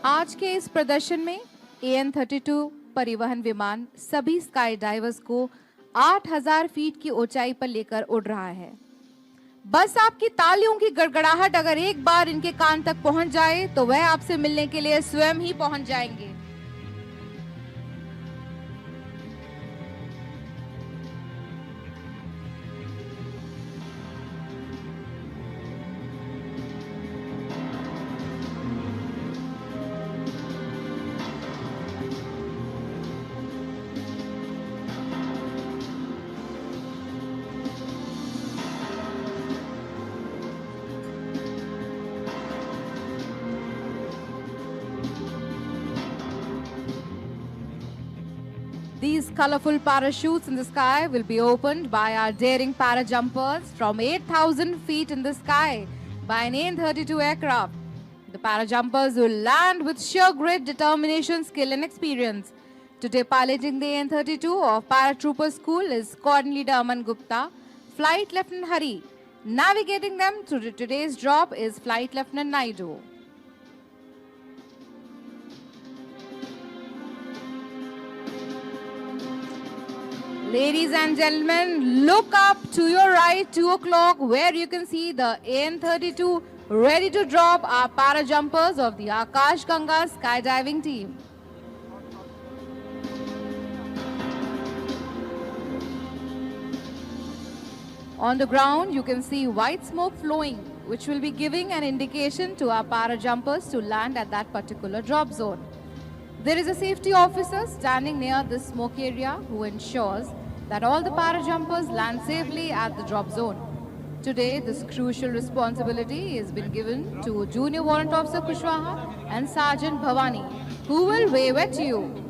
आज के इस प्रदर्शन में AN-32 परिवहन विमान सभी स्काई डाइवर्स को 8000 फीट की ऊंचाई पर लेकर उड़ रहा है। बस आपकी तालियों की गड़गड़ाहट अगर एक बार इनके कान तक पहुंच जाए तो वह आपसे मिलने के लिए स्वयं ही पहुंच जाएंगे। These colorful parachutes in the sky will be opened by our daring parajumpers from 8,000 feet in the sky by an AN-32 aircraft. The parajumpers will land with sheer grit, determination, skill and experience. Today piloting the AN-32 of Paratrooper School is Squadron Leader Aman Gupta, Flight Lieutenant Hari. Navigating them through today's drop is Flight Lieutenant Naidu. Ladies and gentlemen, look up to your right, 2 o'clock, where you can see the AN-32 ready to drop our parajumpers of the Akash Ganga skydiving team. On the ground, you can see white smoke flowing, which will be giving an indication to our parajumpers to land at that particular drop zone. There is a safety officer standing near the smoke area who ensures that all the parajumpers land safely at the drop zone. Today, this crucial responsibility has been given to Junior Warrant Officer Kushwaha and Sergeant Bhavani, who will wave at you.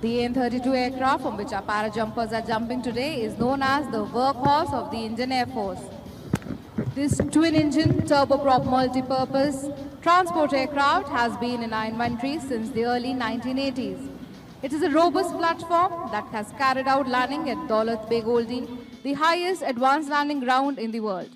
The N-32 aircraft from which our parajumpers are jumping today is known as the workhorse of the Indian Air Force. This twin-engine, turboprop multi-purpose transport aircraft has been in our inventory since the early 1980s. It is a robust platform that has carried out landing at Daulat Beg Oldi, the highest advanced landing ground in the world.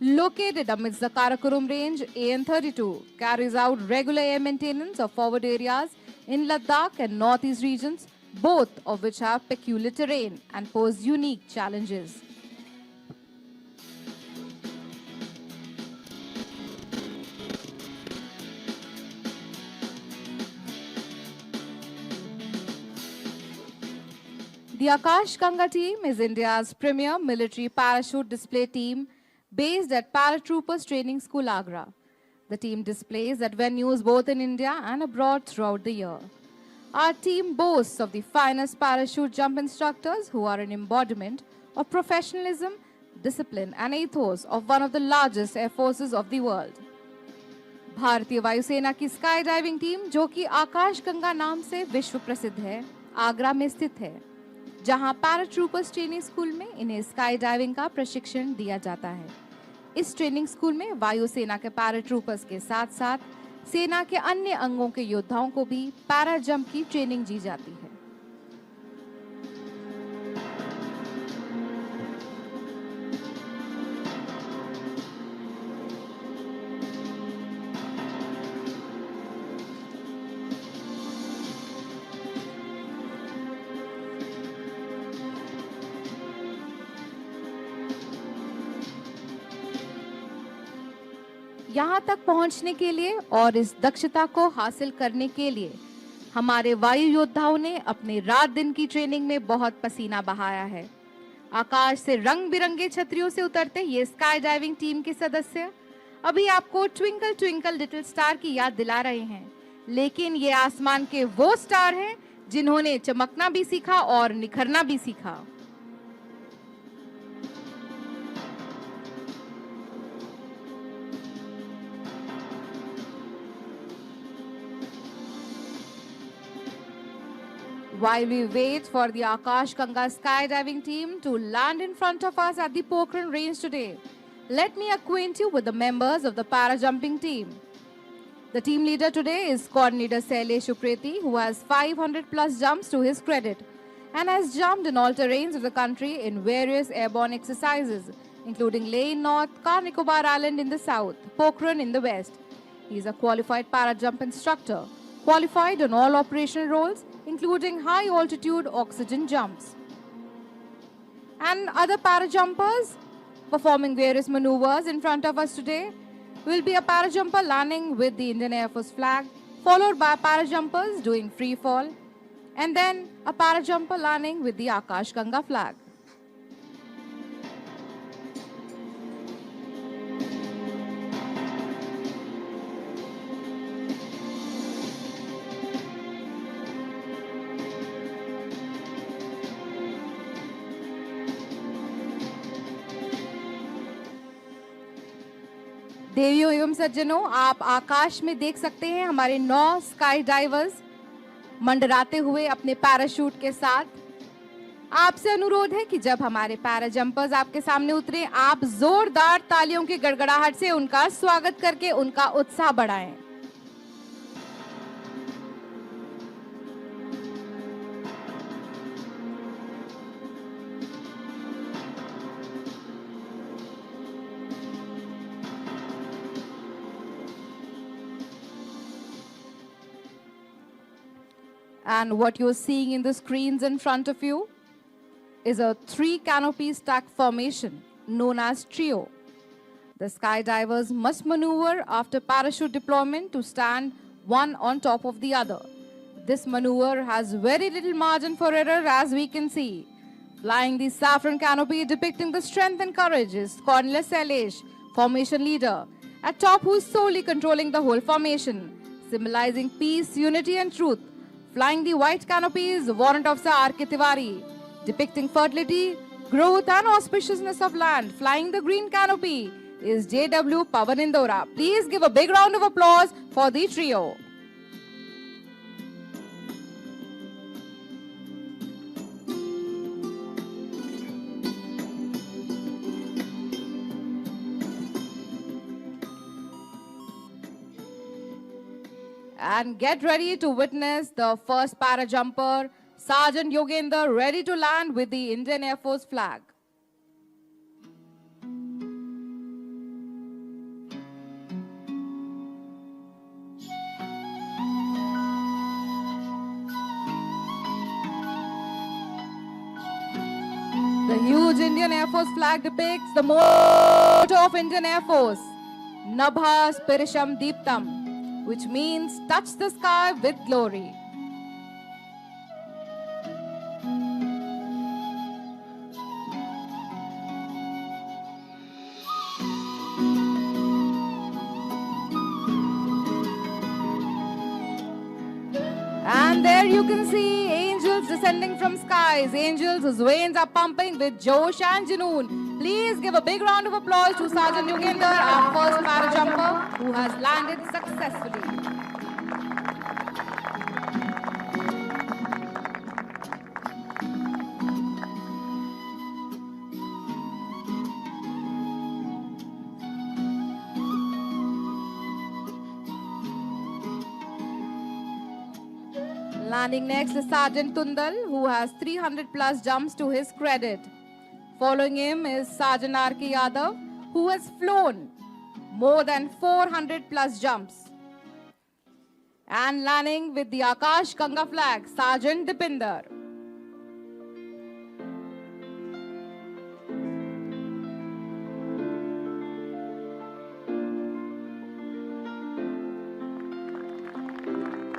Located amidst the Karakoram range, AN-32 carries out regular air maintenance of forward areas in Ladakh and northeast regions, both of which have peculiar terrain and pose unique challenges. The Akash Ganga team is India's premier military parachute display team based at Paratroopers Training School, Agra. The team displays at venues both in India and abroad throughout the year. Our team boasts of the finest parachute jump instructors who are an embodiment of professionalism, discipline and ethos of one of the largest air forces of the world. भारतीय वायुसेना की sky diving team, जो कि आकाश गंगा नाम से विश्व प्रसिद्ध है, आगरा में स्थित है, जहां पैराट्रूपर्स ट्रेनिंग स्कूल में इन्हें स्काई डाइविंग का प्रशिक्षण दिया जाता है। इस ट्रेनिंग स्कूल में वायुसेना के पैराट्रूपर्स के साथ साथ सेना के अन्य अंगों के योद्धाओं को भी पैरा जंप की ट्रेनिंग दी जाती है। यहाँ तक पहुँचने के लिए और इस दक्षता को हासिल करने के लिए हमारे वायु योद्धाओं ने अपने रात दिन की ट्रेनिंग में बहुत पसीना बहाया है। आकाश से रंग बिरंगे छतरियों से उतरते ये स्काई डाइविंग टीम के सदस्य अभी आपको ट्विंकल ट्विंकल लिटिल स्टार की याद दिला रहे हैं, लेकिन ये आसमान के वो स्टार हैं जिन्होंने चमकना भी सीखा और निखरना भी सीखा। While we wait for the Akash Ganga skydiving team to land in front of us at the Pokhran range today, let me acquaint you with the members of the parajumping team. The team leader today is Coordinator Sailesh Upreti, who has 500 plus jumps to his credit and has jumped in all terrains of the country in various airborne exercises, including Leh in north, Car Nicobar Island in the south, Pokhran in the west. He is a qualified parajump instructor, qualified on all operational roles, including high-altitude oxygen jumps. And other parajumpers performing various maneuvers in front of us today will be a parajumper landing with the Indian Air Force flag, followed by parajumpers doing free fall, and then a parajumper landing with the Akash Ganga flag. देवियों एवं सज्जनों, आप आकाश में देख सकते हैं हमारे 9 sky divers मंडराते हुए अपने पैराशूट के साथ। आपसे अनुरोध है कि जब हमारे पैराजंपर्स आपके सामने उतरे, आप जोरदार तालियों की गड़गड़ाहट से उनका स्वागत करके उनका उत्साह बढ़ाएं। And what you're seeing in the screens in front of you is a 3 canopy stack formation known as trio. The skydivers must maneuver after parachute deployment to stand one on top of the other. This maneuver has very little margin for error, as we can see. Flying the saffron canopy depicting the strength and courage is Cornelis Elish, formation leader, at top who is solely controlling the whole formation, symbolizing peace, unity and truth. Flying the white canopy is Warrant Officer R.K. Tiwari, depicting fertility, growth and auspiciousness of land. Flying the green canopy is J.W. Pawan Indora. Please give a big round of applause for the trio. And get ready to witness the first para jumper, Sergeant Yogender, ready to land with the Indian Air Force flag. The huge Indian Air Force flag depicts the motto of Indian Air Force, Nabha Spirisham Deeptam, which means touch the sky with glory. And there you can see angels descending from skies, angels whose veins are pumping with Josh and Junoon. Please give a big round of applause to Sergeant Yogender, our first para jumper, who has landed successfully. Landing next is Sergeant Tundal, who has 300 plus jumps to his credit. Following him is Sergeant R.K. Yadav, who has flown more than 400 plus jumps. And landing with the Akash Ganga flag, Sergeant Dipinder.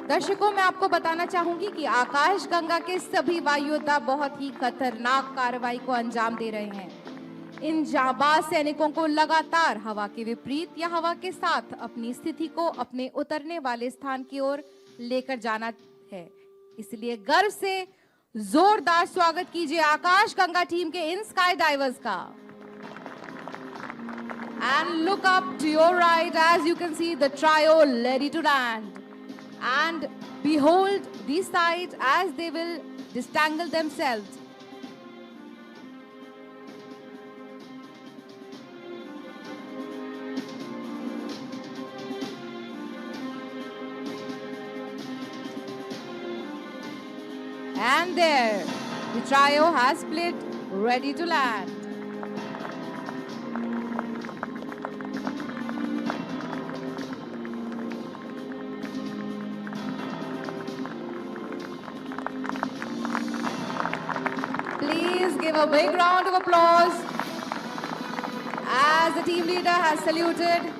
दर्शकों, मैं आपको बताना चाहूंगी कि आकाश गंगा के सभी वायु योद्धा बहुत ही खतरनाक कार्रवाई को अंजाम दे रहे हैं। इन जाबाज सैनिकों को लगातार हवा के विपरीत या हवा के साथ अपनी स्थिति को अपने उतरने वाले स्थान की ओर लेकर जाना है। इसलिए गर्व से जोरदार स्वागत कीजिए आकाश गंगा टीम के इन स्काई डाइवर्स का। And look up to your right as you can see the trio ready to land. And behold these sides as they will disentangle themselves. And there, the trio has split, ready to land. Give a big round of applause as the team leader has saluted,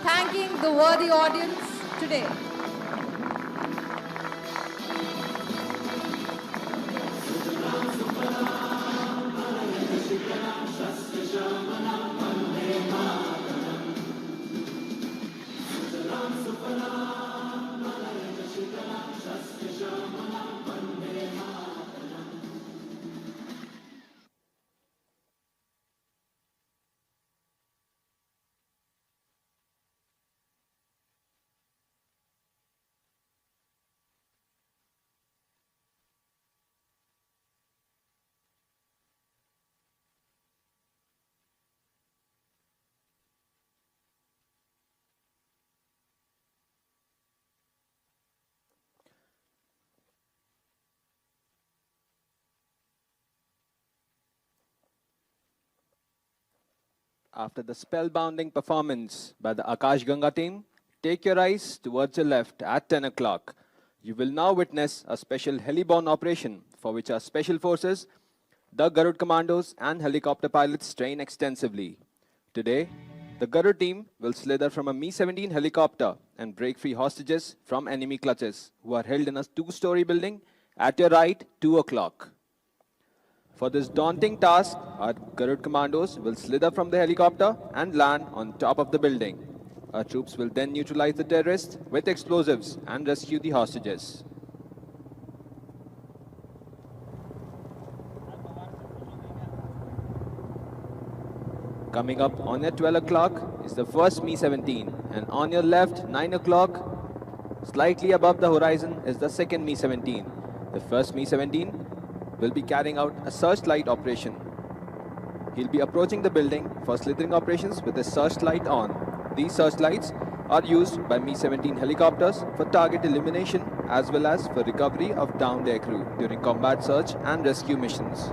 thanking the worthy audience today. After the spellbinding performance by the Akash Ganga team, take your eyes towards your left at 10 o'clock. You will now witness a special heliborne operation for which our special forces, the Garud commandos and helicopter pilots train extensively. Today, the Garud team will slither from a Mi-17 helicopter and break free hostages from enemy clutches who are held in a two-story building at your right, 2 o'clock. For this daunting task, our Garud commandos will slither from the helicopter and land on top of the building. Our troops will then neutralize the terrorists with explosives and rescue the hostages. Coming up on your 12 o'clock is the first Mi-17, and on your left, 9 o'clock, slightly above the horizon, is the second Mi-17. The first Mi-17 will be carrying out a searchlight operation. He'll be approaching the building for slithering operations with a searchlight on. These searchlights are used by Mi-17 helicopters for target elimination as well as for recovery of downed aircrew during combat search and rescue missions.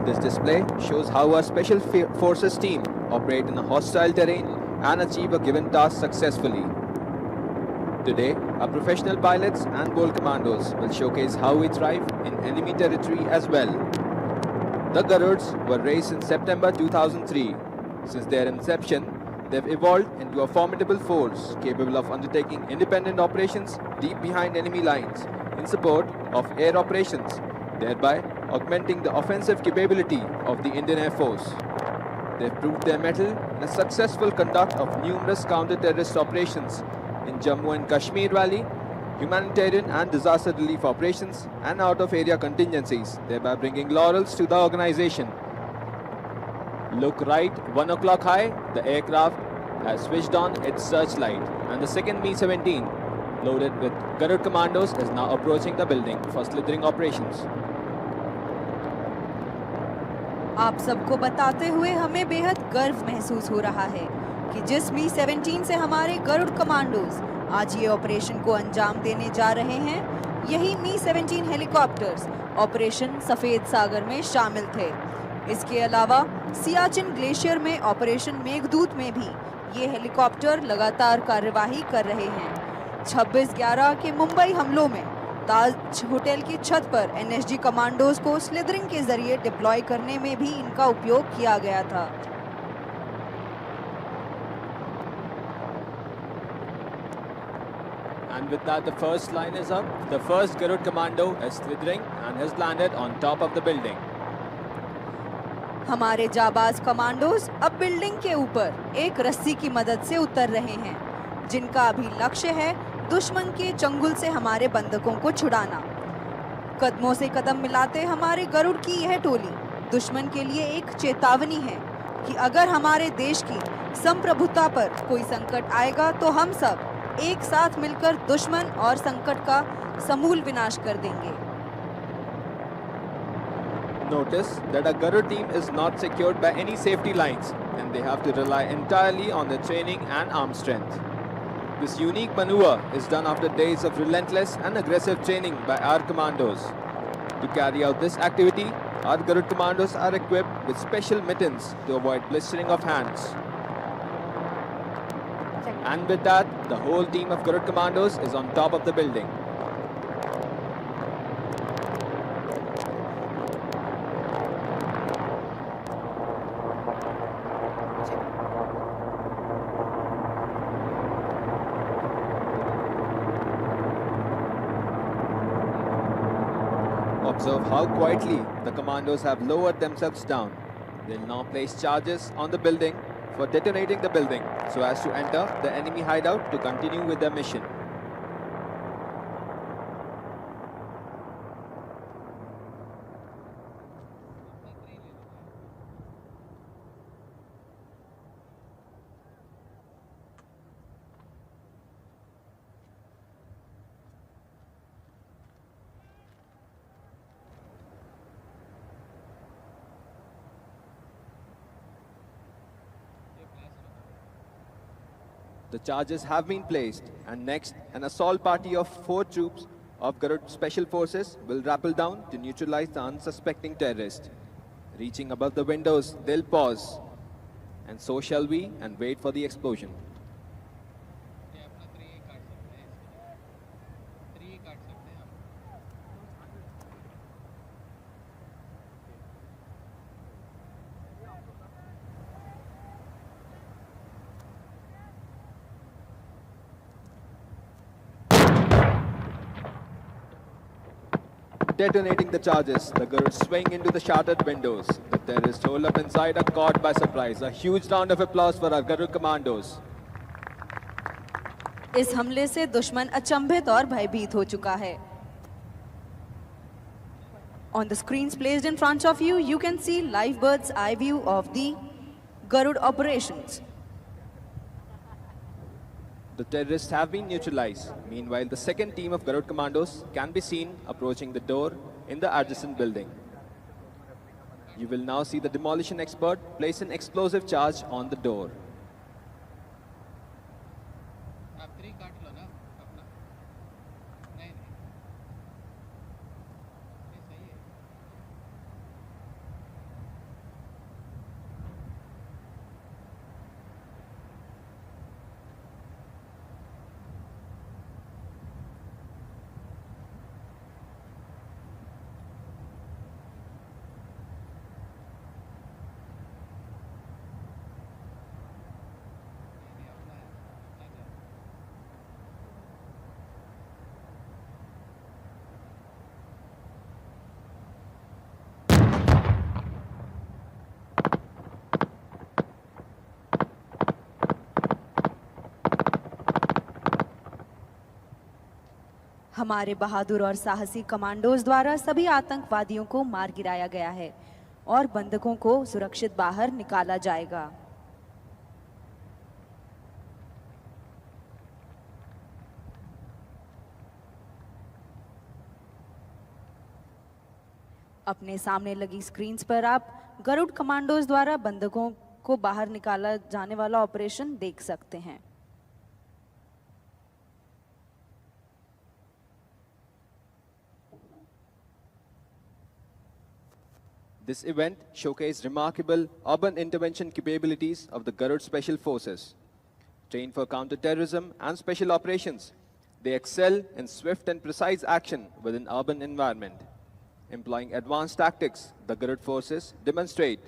This display shows how our Special Forces team operate in a hostile terrain and achieve a given task successfully. Today, our professional pilots and bold commandos will showcase how we thrive in enemy territory as well. The Garuds were raised in September 2003. Since their inception, they've evolved into a formidable force capable of undertaking independent operations deep behind enemy lines in support of air operations, thereby augmenting the offensive capability of the Indian Air Force. They've proved their mettle in a successful conduct of numerous counter-terrorist operations in Jammu and Kashmir Valley, humanitarian and disaster relief operations, and out-of-area contingencies, thereby bringing laurels to the organization. Look right, 1 o'clock high, the aircraft has switched on its searchlight, and the second Mi-17, loaded with Garud commandos, is now approaching the building for slithering operations. आप सबको बताते हुए हमें बेहद गर्व महसूस हो रहा है कि जिस Mi-17 से हमारे गरुड़ कमांडोज आज ये ऑपरेशन को अंजाम देने जा रहे हैं, यही Mi-17 हेलीकॉप्टर्स ऑपरेशन सफेद सागर में शामिल थे। इसके अलावा सियाचिन ग्लेशियर में ऑपरेशन मेघदूत में भी ये हेलीकॉप्टर लगातार कार्यवाही कर रहे हैं। 26/11 के मुंबई हमलों में ताज होटल की छत पर एनएसजी कमांडोज को स्लिदरिंग के जरिए डिप्लॉय करने में भी इनका उपयोग किया गया था। And with that, the first line is up. The first Garud commando is slithering and has landed on top of the building. हमारे जाबाज कमांडोज अब बिल्डिंग के ऊपर एक रस्सी की मदद से उतर रहे हैं, जिनका अभी लक्ष्य है दुश्मन के चंगुल से हमारे बंधकों को छुड़ाना। कदमों से कदम मिलाते हमारे गरुड़ की यह टोली दुश्मन के लिए एक चेतावनी है कि अगर हमारे देश की संप्रभुता पर कोई संकट आएगा तो हम सब एक साथ मिलकर दुश्मन और संकट का समूल विनाश कर देंगे। Notice that a Garud team is not secured by any safety lines and they have to rely entirely on their training and arm strength. This unique maneuver is done after days of relentless and aggressive training by our commandos. To carry out this activity, our Garud commandos are equipped with special mittens to avoid blistering of hands. And with that, the whole team of Garud commandos is on top of the building. Observe how quietly the commandos have lowered themselves down. They'll now place charges on the building for detonating the building so as to enter the enemy hideout to continue with their mission. The charges have been placed, and next, an assault party of 4 troops of Garud Special Forces will rappel down to neutralize the unsuspecting terrorist. Reaching above the windows, they'll pause, and so shall we, and wait for the explosion. detonating the charges, the Garuds swing into the shattered windows. The terrorists hold up inside are caught by surprise. A huge round of applause for our Garud commandos. इस हमले से दुश्मन अचंभित और भयभीत हो चुका है. On the screens placed in front of you, you can see live bird's eye view of the Garud operations. The terrorists have been neutralized. Meanwhile, the second team of Garud commandos can be seen approaching the door in the adjacent building. You will now see the demolition expert place an explosive charge on the door. हमारे बहादुर और साहसी commandos द्वारा सभी आतंकवादियों को मार गिराया गया है और बंधकों को सुरक्षित बाहर निकाला जाएगा. अपने सामने लगी स्क्रीन्स पर आप गरुड़ कमांडोज द्वारा बंधकों को बाहर निकाला जाने वाला ऑपरेशन देख सकते हैं. This event showcased remarkable urban intervention capabilities of the Garud Special Forces. Trained for counter-terrorism and special operations, they excel in swift and precise action within urban environment. Employing advanced tactics, the Garud forces demonstrate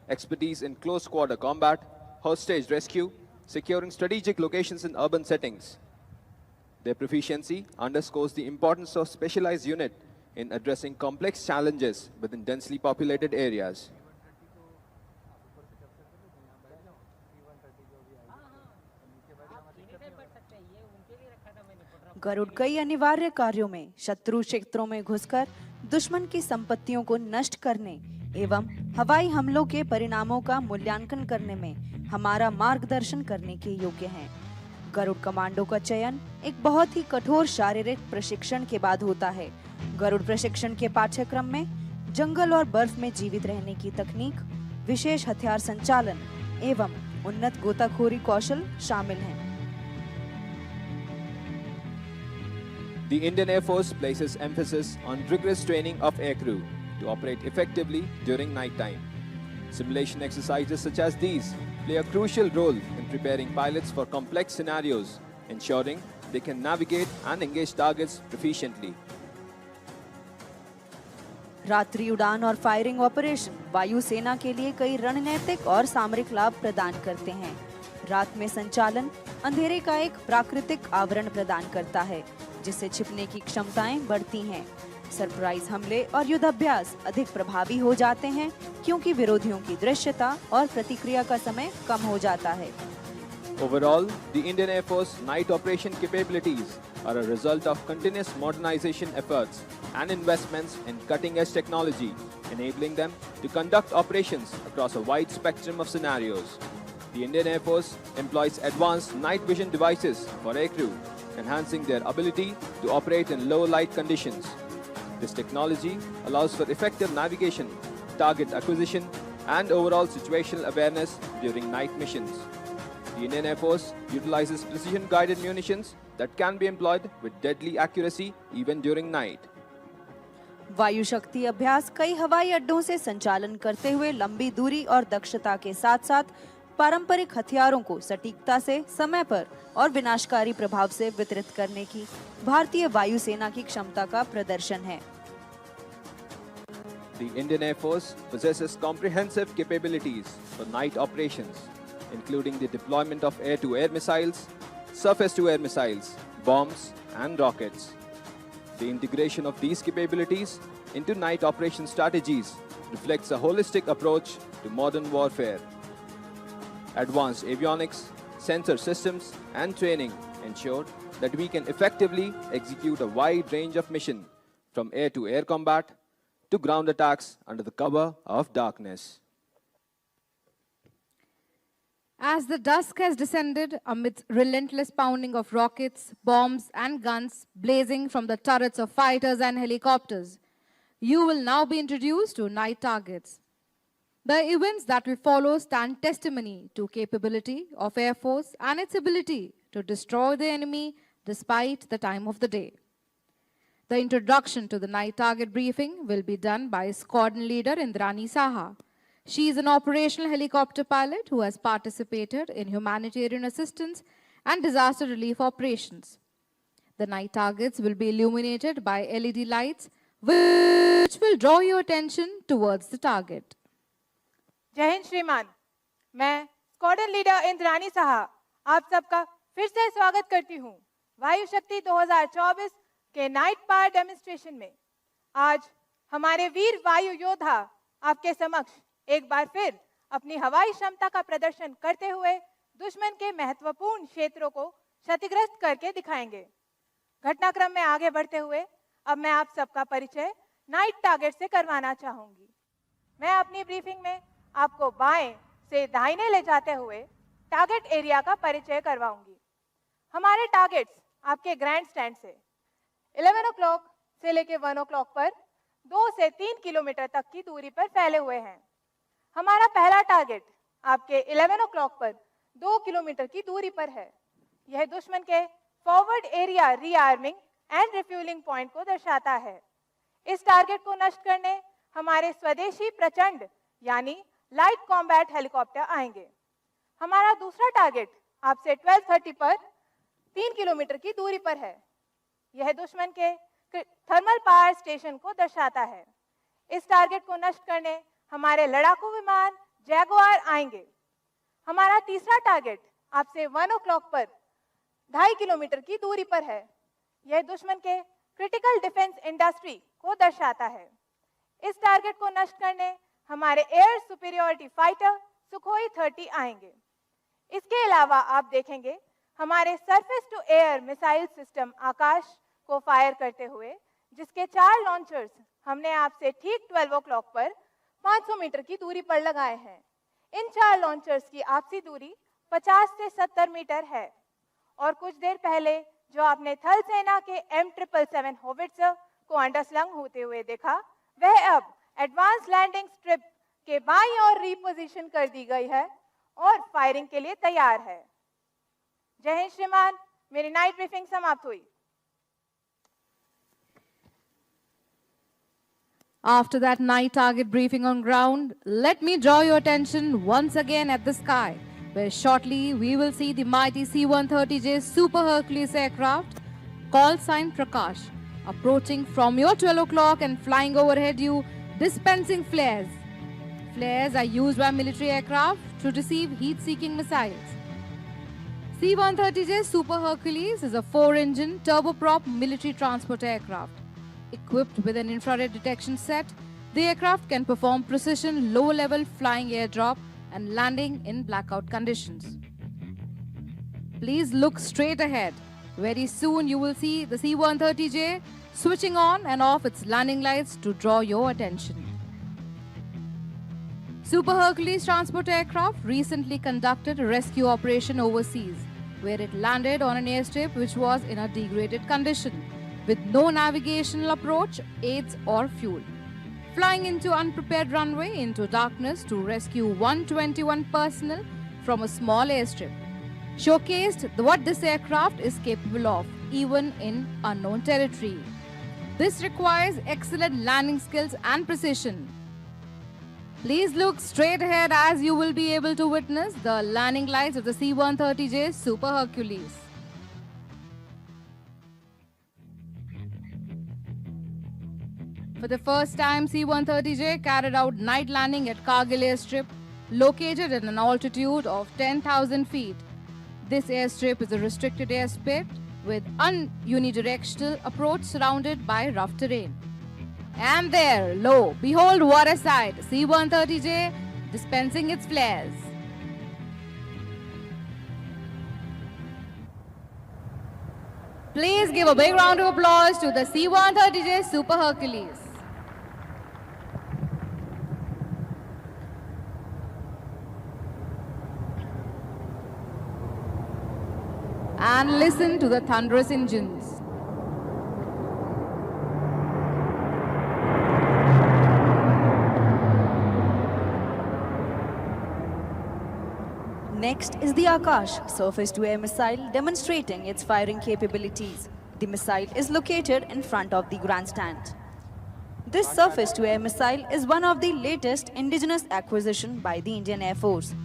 expertise in close-quarter combat, hostage rescue, securing strategic locations in urban settings. Their proficiency underscores the importance of specialized unit in addressing complex challenges within densely populated areas. Garuda कई अनिवार्य कार्यों में शत्रु क्षेत्रों में घुसकर दुश्मन की संपत्तियों को नष्ट करने एवं हवाई हमलों के परिणामों का मूल्यांकन करने में हमारा मार्गदर्शन करने के योग्य हैं. गरुड़ कमांडो का चयन एक बहुत ही कठोर शारीरिक प्रशिक्षण के बाद होता है. गरुड़ प्रशिक्षण के पाठ्यक्रम में जंगल और बर्फ में जीवित रहने की तकनीक, विशेष हथियार संचालन एवं उन्नत गोताखोरी कौशल शामिल हैं. The Indian Air Force places emphasis on rigorous training of aircrew to operate effectively during night time. Simulation exercises such as these play a crucial role in preparing pilots for complex scenarios, ensuring they can navigate and engage targets proficiently. रात्रि उड़ान और firing operation वायुसेना के लिए कई रणनीतिक और सामरिक लाभ प्रदान करते हैं. रात में संचालन अंधेरे का एक प्राकृतिक आवरण प्रदान करता है, जिससे छिपने की क्षमताएं बढ़ती हैं. सरप्राइज हमले और युद्धाभ्यास अधिक प्रभावी हो जाते हैं क्योंकि विरोधियों की दृश्यता और प्रतिक्रिया का समय कम हो जाता है. Overall, the Indian Air Force night operation capabilities are a result of continuous modernization efforts and investments in cutting-edge technology, enabling them to conduct operations across a wide spectrum of scenarios. The Indian Air Force employs advanced night vision devices for aircrew, enhancing their ability to operate in low light conditions. This technology allows for effective navigation, target acquisition, and overall situational awareness during night missions. The Indian Air Force utilizes precision-guided munitions that can be employed with deadly accuracy even during night. वायु शक्ति अभ्यास कई हवाई अड्डों से संचालन करते हुए लंबी दूरी और दक्षता के साथ-साथ पारंपरिक हथियारों को सटीकता से, समय पर और विनाशकारी प्रभाव से वितरित करने की भारतीय वायुसेना की क्षमता का प्रदर्शन है. The Indian Air Force possesses comprehensive capabilities for night operations, including the deployment of air-to-air missiles, surface-to-air missiles, bombs, and rockets. The integration of these capabilities into night operation strategies reflects a holistic approach to modern warfare. Advanced avionics, sensor systems, and training ensure that we can effectively execute a wide range of missions, from air-to-air combat to ground attacks under the cover of darkness. As the dusk has descended amidst relentless pounding of rockets, bombs, and guns blazing from the turrets of fighters and helicopters, you will now be introduced to night targets. The events that will follow stand testimony to capability of Air Force and its ability to destroy the enemy despite the time of the day. The introduction to the night target briefing will be done by Squadron Leader Indrani Saha. She is an operational helicopter pilot who has participated in humanitarian assistance and disaster relief operations. The night targets will be illuminated by LED lights, which will draw your attention towards the target. जय हिंद श्रीमान, मैं squadron leader Indrani Saha आप सबका फिर से स्वागत करती हूँ वायु शक्ति 2024 के नाइट पावर डेमोन्स्ट्रेशन में। आज हमारे वीर वायु योद्धा आपके समक्ष एक बार फिर अपनी हवाई क्षमता का प्रदर्शन करते हुए दुश्मन के महत्वपूर्ण क्षेत्रों को क्षतिग्रस्त करके दिखाएंगे। घटनाक्रम में आगे बढ़ते हुए अब मैं आप सबका परिचय नाइट टारगेट से करवाना चाहूंगी। मैं अपनी ब्रीफिंग में आपको बाएं से दाहिने ले जाते हुए टारगेट एरिया का परिचय करवाऊंगी। हमारे टारगेट्स आपके ग्रैंड स्टैंड से 11 o'clock से लेके 1 o'clock पर 2 से 3 किलोमीटर तक की दूरी पर फैले हुए हैं। हमारा पहला टारगेट आपके 11 o'clock पर 2 किलोमीटर की दूरी पर है। यह दुश्मन के forward area rearming and refuelling point को दर्शाता है। इस टारगेट को नष्ट करने हमारे स्वदेशी प्रचंड यानी लाइट कॉम्बैट हेलीकॉप्टर आएंगे। हमारा दूसरा टारगेट आपसे 12:30 पर 3 किलोमीटर की दूरी पर है। यह दुश्मन के थर्मल पावर स्टेशन को दर्शाता है। इस टारगेट को नष्ट करने हमारे लड़ाकू विमान जैगुआर आएंगे। हमारा तीसरा टारगेट आपसे 1 o'clock पर 2.5 किलोमीटर की दूरी पर है। यह दुश्मन के क्रिटिकल डिफेंस इंडस्ट्री को दर्शाता है। इस टारगेट को नष्ट करने हमारे एयर सुपीरियरिटी फाइटर सुखोई 30 आएंगे। इसके अलावा आप देखेंगे हमारे surface to air missile system Akash को फायर करते हुए, जिसके 4 लॉन्चर्स हमने आपसे ठीक 12 o'clock पर 500 मीटर की दूरी पर लगाए हैं। इन 4 लॉन्चर्स की आपसी दूरी 50 से 70 मीटर है। और कुछ देर पहले जो आपने थल सेना के M777 होविट्जर को अंडरस्लंग होते हुए देखा, वह अब एडवांस लैंडिंग स्ट्रिप के बाईं ओर रीपोजिशन कर दी गई है और फायरिंग के लिए तैयार है। जय हिंद श्रीमान, मेरी नाइट ब्रीफिंग समाप्त हुई। After that night target briefing on ground, let me draw your attention once again at the sky, where shortly we will see the mighty C-130J Super Hercules aircraft, call sign Prakash, approaching from your 12 o'clock and flying overhead you, dispensing flares. Flares are used by military aircraft to receive heat-seeking missiles. C-130J Super Hercules is a 4-engine turboprop military transport aircraft. Equipped with an infrared detection set, the aircraft can perform precision low-level flying airdrop and landing in blackout conditions. Please look straight ahead. Very soon you will see the C-130J switching on and off its landing lights to draw your attention. Super Hercules transport aircraft recently conducted a rescue operation overseas, where it landed on an airstrip which was in a degraded condition, with no navigational approach, aids or fuel. Flying into unprepared runway into darkness to rescue 121 personnel from a small airstrip showcased what this aircraft is capable of, even in unknown territory. This requires excellent landing skills and precision. Please look straight ahead as you will be able to witness the landing lights of the C-130J Super Hercules. For the first time, C-130J carried out night landing at Kargil airstrip, located at an altitude of 10,000 feet. This airstrip is a restricted airspace with unidirectional approach surrounded by rough terrain. And there, lo, behold what a sight, C-130J dispensing its flares. Please give a big round of applause to the C-130J Super Hercules. And listen to the thunderous engines. Next is the Akash, surface-to-air missile demonstrating its firing capabilities. The missile is located in front of the grandstand. This surface-to-air missile is one of the latest indigenous acquisition by the Indian Air Force.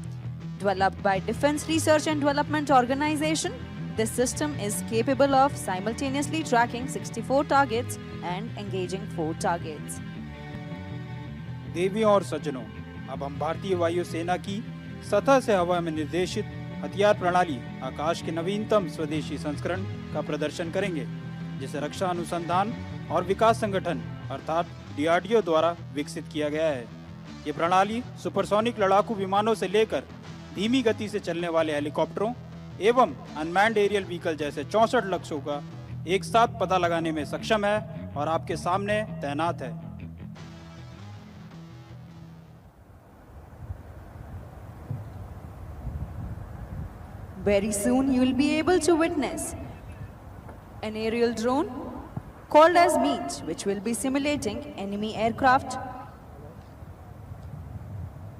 Developed by Defense Research and Development Organization, this system is capable of simultaneously tracking 64 targets and engaging 4 targets. देवियों और सज्जनों, अब हम भारतीय वायुसेना की सतह से हवा में निर्देशित हथियार प्रणाली आकाश के नवीनतम स्वदेशी संस्करण का प्रदर्शन करेंगे, जिसे रक्षा अनुसंधान और विकास संगठन अर्थात DRDO द्वारा विकसित किया गया है। ये प्रणाली सुपरसोनिक लड़ाकू विमानों से लेकर धीमी गति से चलने वाले हेलीकॉप्टरों एवं अनमैन्ड एरियल व्हीकल जैसे 64 लक्ष्यों का एक साथ पता लगाने में सक्षम है और आपके सामने तैनात है। Very soon you will be able to witness an aerial drone called as Meet, which will be simulating enemy aircraft.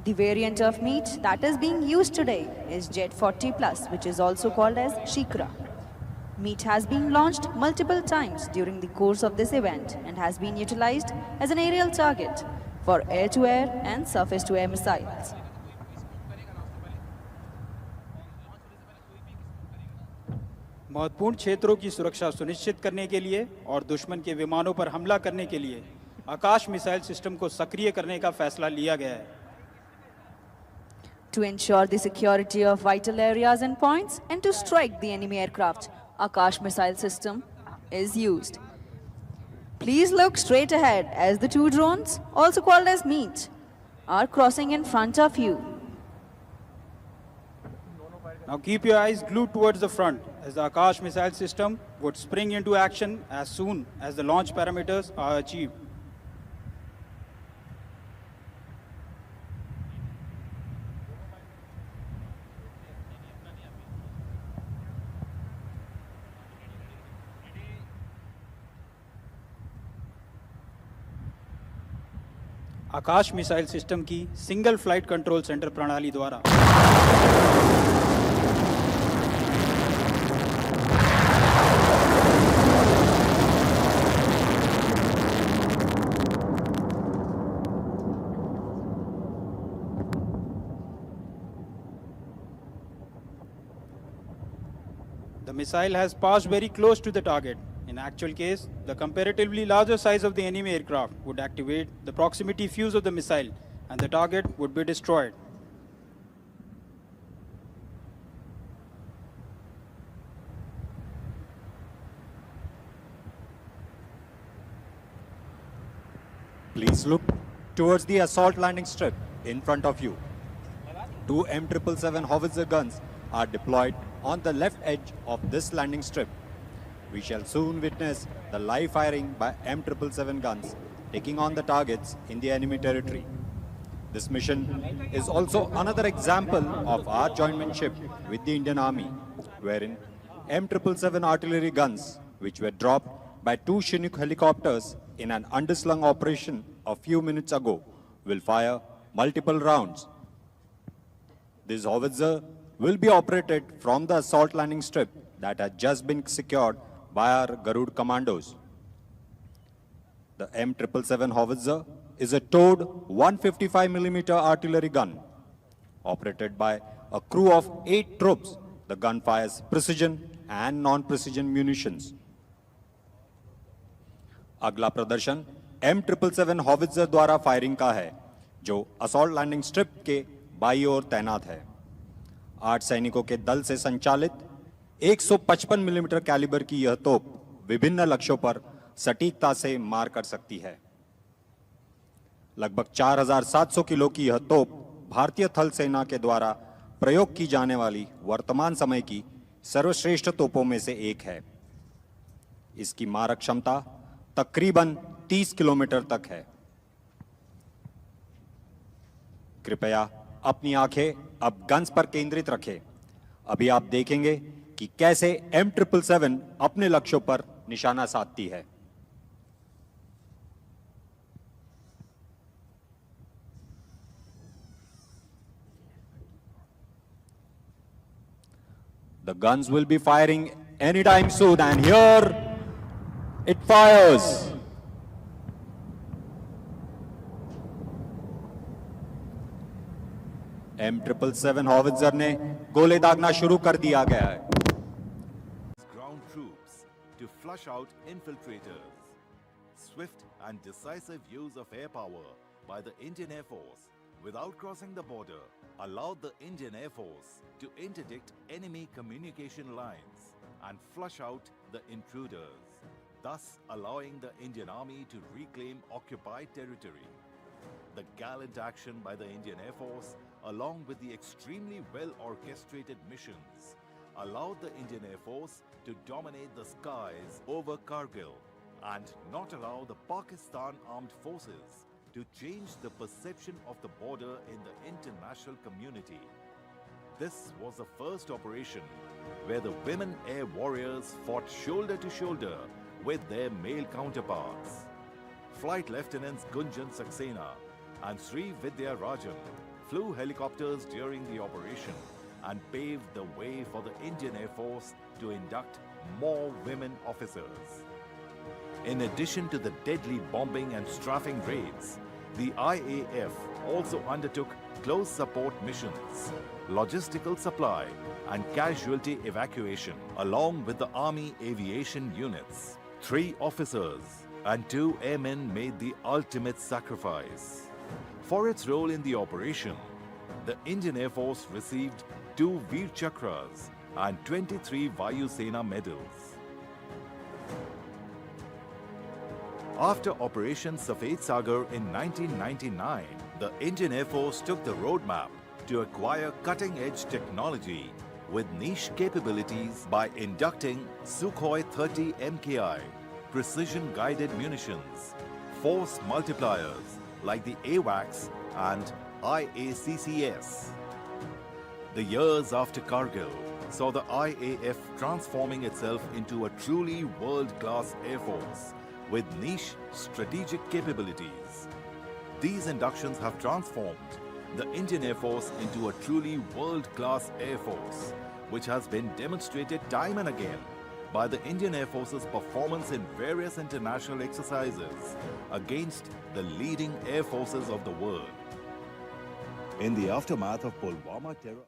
The variant of Meet that is being used today is Jet 40 Plus, which is also called as Shikra. Meet has been launched multiple times during the course of this event and has been utilized as an aerial target for air-to-air and surface-to-air missiles. महत्वपूर्ण क्षेत्रों की सुरक्षा सुनिश्चित करने के लिए और दुश्मन के विमानों पर हमला करने के लिए आकाश मिसाइल सिस्टम को सक्रिय करने का फैसला लिया गया है। To ensure the security of vital areas and points and to strike the enemy aircraft, Akash missile system is used. Please look straight ahead as the two drones, also called as Meet, are crossing in front of you. Now keep your eyes glued towards the front as the Akash missile system would spring into action as soon as the launch parameters are achieved. Akash missile system की single flight control centre प्रणाली द्वारा The missile has passed very close to the target. In actual case, the comparatively larger size of the enemy aircraft would activate the proximity fuse of the missile and the target would be destroyed. Please look towards the assault landing strip in front of you. Two M777 howitzer guns are deployed on the left edge of this landing strip. We shall soon witness the live firing by M777 guns taking on the targets in the enemy territory. This mission is also another example of our jointmanship with the Indian Army, wherein M777 artillery guns, which were dropped by two Chinook helicopters in an underslung operation a few minutes ago, will fire multiple rounds. This howitzer will be operated from the assault landing strip that has just been secured by our Garud commandos. The M777 howitzer is a towed 155mm artillery gun. Operated by a crew of 8 troops, the gun fires precision and non-precision munitions. अगला प्रदर्शन M777 howitzer द्वारा firing का है, जो assault landing strip के बाईं ओर तैनात है। 8 सैनिकों के दल से संचालित 155 मिलीमीटर कैलिबर की यह तोप विभिन्न लक्ष्यों पर सटीकता से मार कर सकती है। लगभग 4,700 किलो की यह तोप भारतीय थल सेना के द्वारा प्रयोग की जाने वाली वर्तमान समय की सर्वश्रेष्ठ तोपों में से एक है। इसकी मारक क्षमता तकरीबन 30 किलोमीटर तक है। कृपया अपनी आंखें अब गन्स पर केंद्रित रखें। अभी आप देखेंगे कि कैसे M777 अपने लक्ष्यों पर निशाना साधती है। The guns will be firing anytime soon, and here it fires. M777 howitzer ने गोले दागना शुरू कर दिया गया है। Ground troops to flush out infiltrators. Swift and decisive use of air power by the Indian Air Force without crossing the border allowed the Indian Air Force to interdict enemy communication lines and flush out the intruders, thus allowing the Indian Army to reclaim occupied territory. The gallant action by the Indian Air Force, along with the extremely well-orchestrated missions, allowed the Indian Air Force to dominate the skies over Kargil and not allow the Pakistan Armed Forces to change the perception of the border in the international community. This was the first operation where the women air warriors fought shoulder to shoulder with their male counterparts. Flight Lieutenants Gunjan Saxena and Sri Vidya Rajan flew helicopters during the operation and paved the way for the Indian Air Force to induct more women officers. In addition to the deadly bombing and strafing raids, the IAF also undertook close support missions, logistical supply and casualty evacuation along with the Army aviation units. 3 officers and 2 airmen made the ultimate sacrifice. For its role in the operation, the Indian Air Force received 2 Veer Chakras and 23 Vayu Sena medals. After Operation Safed Sagar in 1999, the Indian Air Force took the roadmap to acquire cutting-edge technology with niche capabilities by inducting Sukhoi 30 MKI, precision-guided munitions, force multipliers like the AWACS and IACCS. The years after Kargil saw the IAF transforming itself into a truly world-class Air Force with niche strategic capabilities. These inductions have transformed the Indian Air Force into a truly world-class Air Force, which has been demonstrated time and again by the Indian Air Force's performance in various international exercises against the leading air forces of the world. In the aftermath of Pulwama terror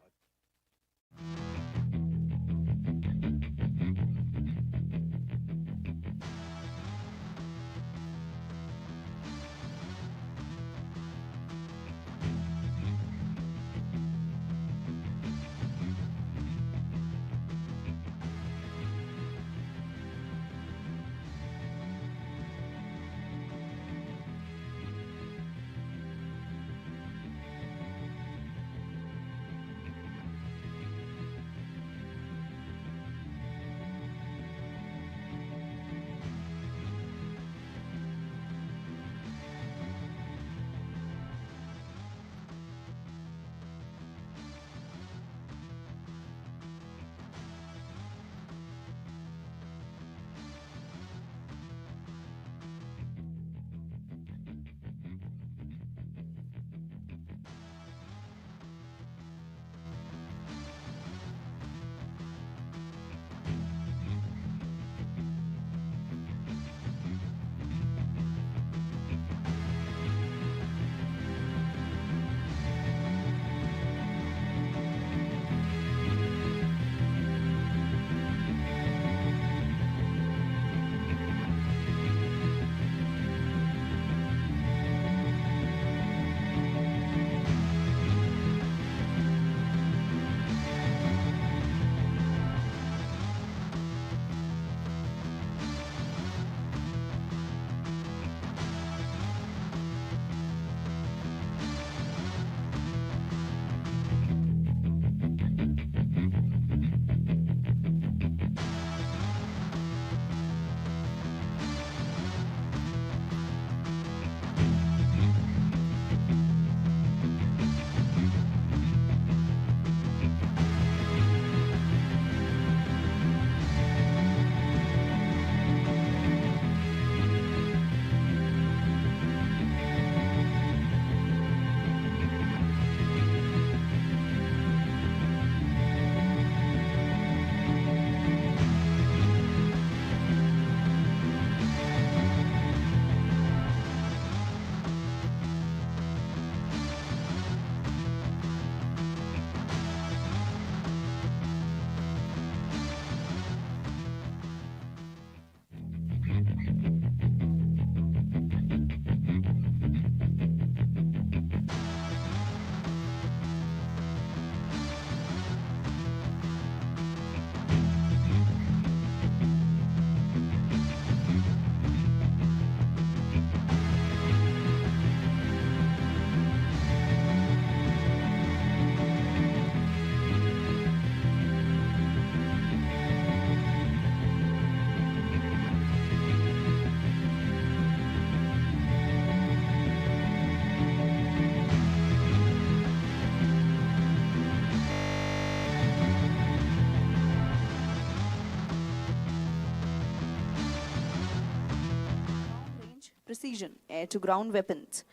precision air-to-ground weapons.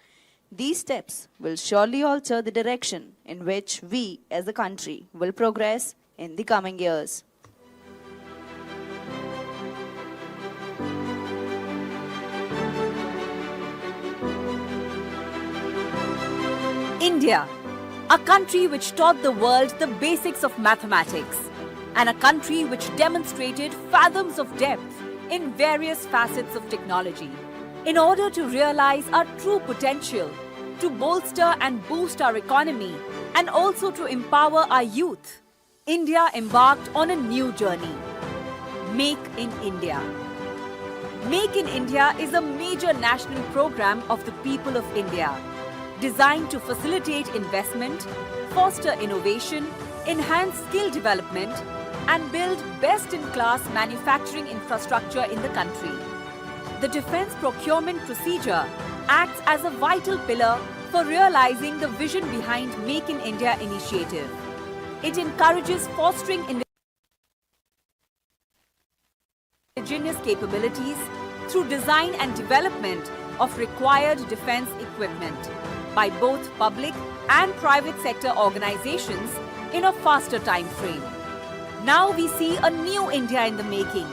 These steps will surely alter the direction in which we as a country will progress in the coming years. India, a country which taught the world the basics of mathematics, and a country which demonstrated fathoms of depth in various facets of technology. In order to realize our true potential, to bolster and boost our economy, and also to empower our youth, India embarked on a new journey. Make in India. Make in India is a major national program of the people of India, designed to facilitate investment, foster innovation, enhance skill development, and build best-in-class manufacturing infrastructure in the country. The defense procurement procedure acts as a vital pillar for realizing the vision behind Make in India initiative. It encourages fostering indigenous capabilities through design and development of required defense equipment by both public and private sector organizations in a faster time frame. Now we see a new India in the making,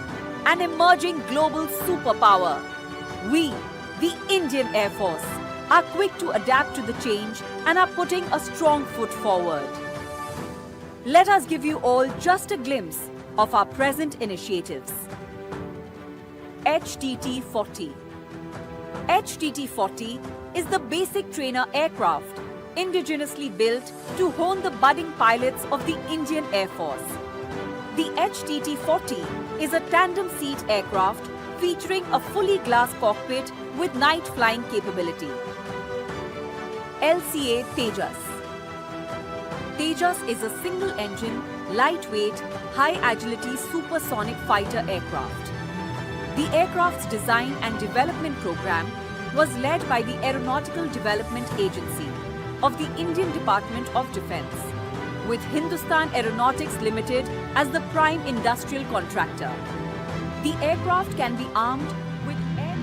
an emerging global superpower. We, the Indian Air Force, are quick to adapt to the change and are putting a strong foot forward. Let us give you all just a glimpse of our present initiatives. HTT-40. HTT-40 is the basic trainer aircraft indigenously built to hone the budding pilots of the Indian Air Force. The HTT-40 is a tandem seat aircraft featuring a fully glass cockpit with night flying capability. LCA Tejas. Tejas is a single engine, lightweight, high agility supersonic fighter aircraft. The aircraft's design and development program was led by the Aeronautical Development Agency of the Indian Department of Defence, with Hindustan Aeronautics Limited as the prime industrial contractor. The aircraft can be armed with air...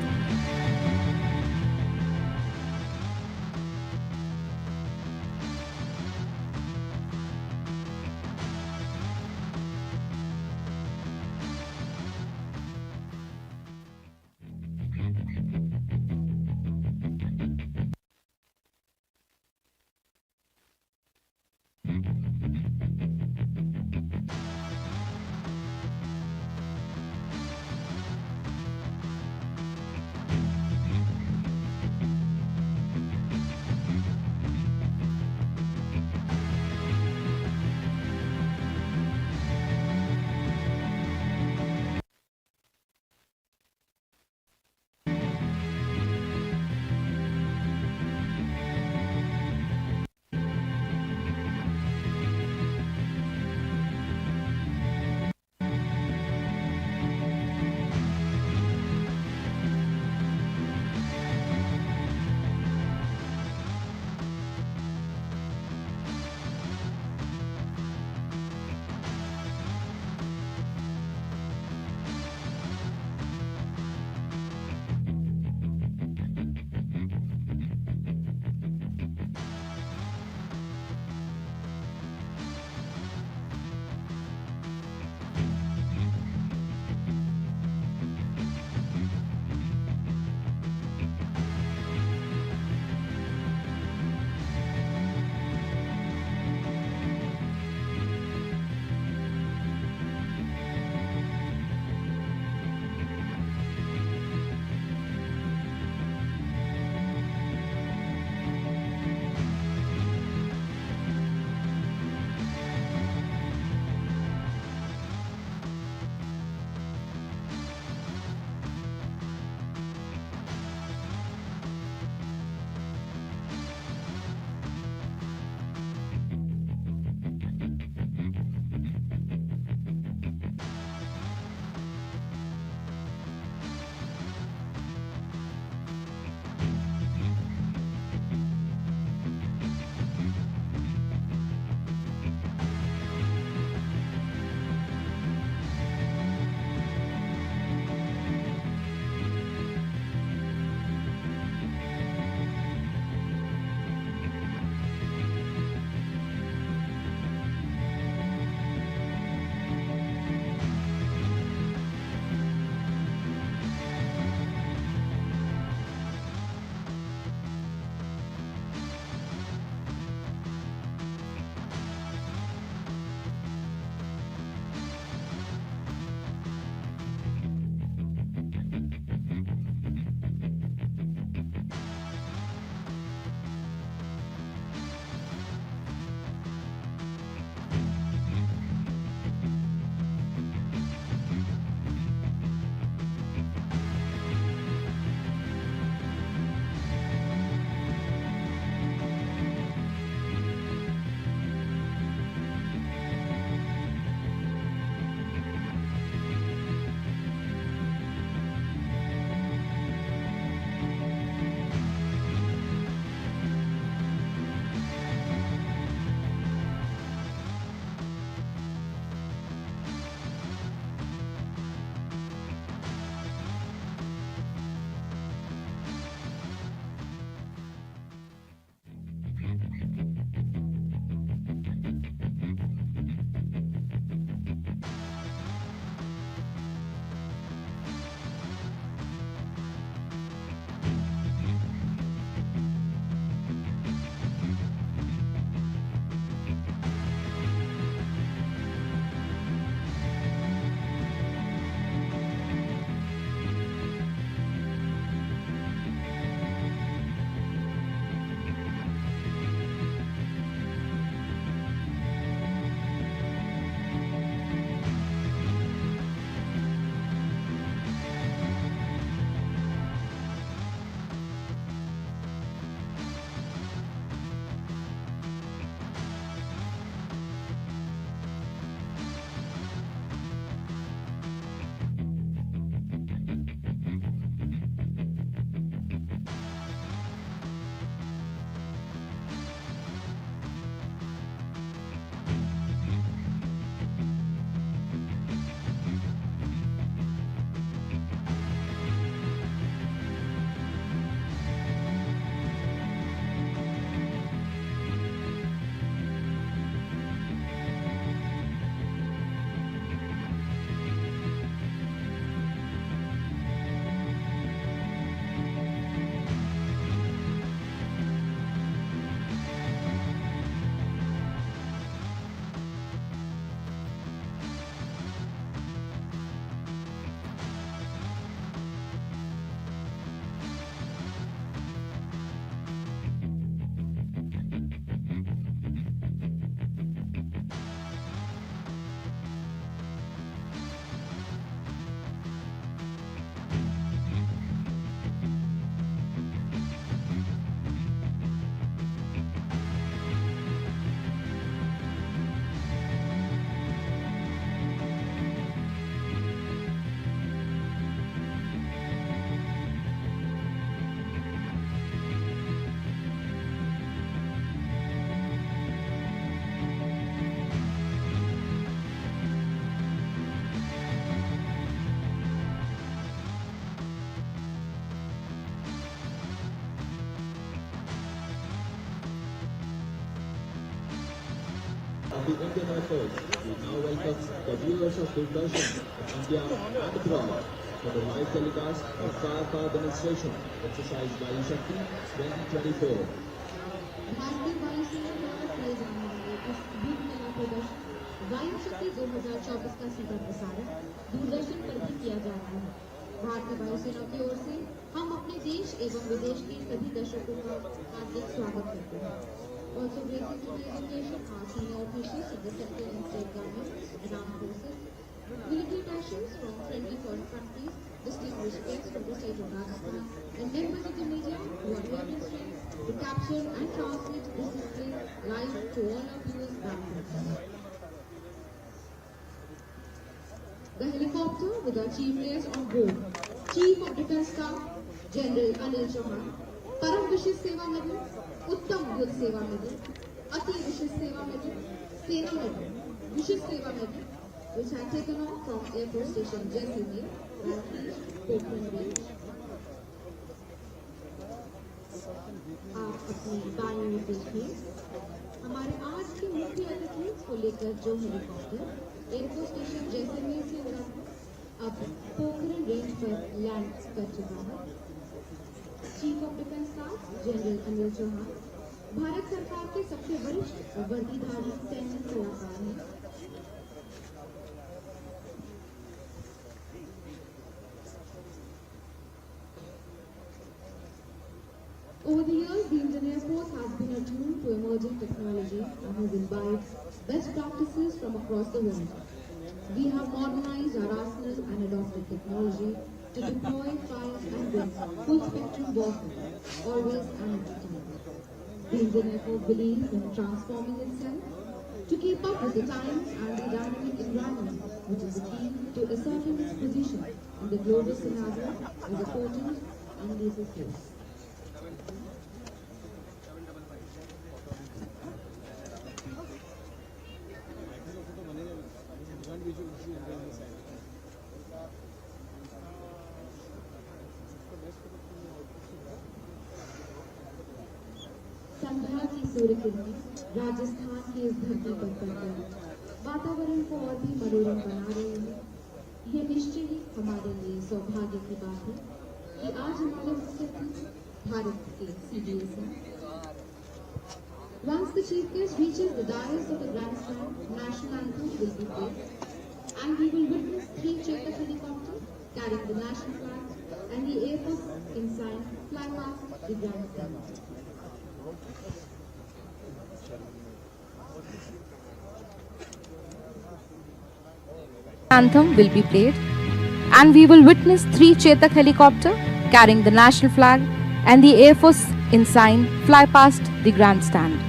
the Indian Air Force, we now welcome the viewers of Doordarshan in India and abroad for the live telecast of firepower demonstration Excercise Vayushakti-2024. भारतीय वायुसेना द्वारा किए जाने वाले इस युद्ध कला प्रदर्शन वायु शक्ति 2024 का सीधा प्रसारण दूरदर्शन पर भी किया जा रहा है। भारतीय वायुसेना की ओर से हम अपने देश एवं विदेश के सभी दर्शकों का हार्दिक स्वागत करते हैं। Also raising to the occasion are senior officials of the central and state governments and armed forces, military nations from friendly foreign countries, distinguished guests from the state of Rajasthan, and members of the media who are here in streams to capture and transmit this display live to all our viewers back home. The helicopter with our chief players on board, Chief of Defence Staff, General Anil Chauhan, Param Vishish Seva Medal, Uttam Yudh Seva Medal, Ati Vishish Seva Medal, Sena Medal, Vishish Seva Medal, which had taken off from Air Force Station Jaisalmer, Pokhran range. आप अपनी बाएं ओर देखिए, हमारे आज के मुख्य अतिथि को लेकर जो हेलीकॉप्टर एयरफोर्स स्टेशन जैसलमेर से उड़ा अब पोखरण रेंज पर लैंड कर चुका है। Chief of defence staff general Anil Chauhan Bharat सरकार के सबसे वरिष्ठ वर्दीधारी सैन्य सलाहकार हैं। Over the years, the Indian Air Force has been attuned to emerging technology and has imbibed best practices from across the world. We have modernized our arsenal and adopted technology to deploy, fire and win full-spectrum warfare, always and every time. The Indian Air Force believes in transforming itself to keep up with the times and the dynamic environment, which is the key to asserting its position in the global scenario as a potent and lethal force. संध्या की सूर्य किरणें राजस्थान की इस धरती पर पड़कर वातावरण को और भी मनोरम बना रही है। यह निश्चय ही हमारे लिए सौभाग्य की बात है कि आज हमारे मुख्य अतिथि भारत के CDS हैं। Once the chief guest reaches the dais of the grandstand, national anthem will be played, and we will witness 3 Chetak helicopters carrying the national flag and the Air Force ensign fly past the grandstand. Anthem will be played, and we will witness 3 Chetak helicopter carrying the national flag and the Air Force ensign fly past the grandstand.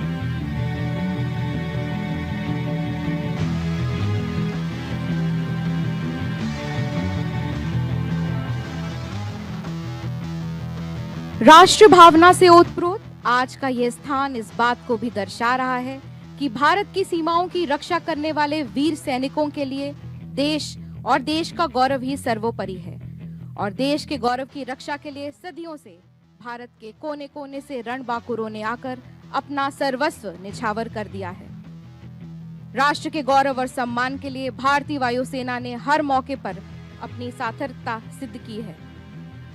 राष्ट्र भावना से ओतप्रोत आज का ये स्थान इस बात को भी दर्शा रहा है कि भारत की सीमाओं की रक्षा करने वाले वीर सैनिकों के लिए देश और देश का गौरव ही सर्वोपरि है और देश के गौरव की रक्षा के लिए सदियों से भारत के कोने कोने से रणबांकुरों ने आकर अपना सर्वस्व निछावर कर दिया है। राष्ट्र के गौरव और सम्मान के लिए भारतीय वायुसेना ने हर मौके पर अपनी सार्थकता सिद्ध की है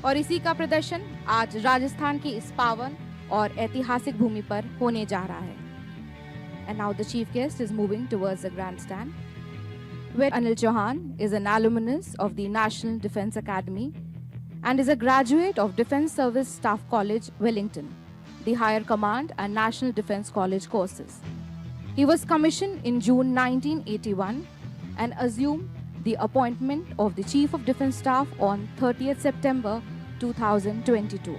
और इसी का प्रदर्शन आज राजस्थान की इस पावन और ऐतिहासिक भूमि पर होने जा रहा है। And now the chief guest is moving towards the grandstand, where Anil Chauhan is an alumnus of the National Defence Academy and is a graduate of Defence Service Staff College, Wellington, the Higher Command and National Defence College courses. He was commissioned in June 1981 and assumed the appointment of the Chief of Defence Staff on 30th September 2022.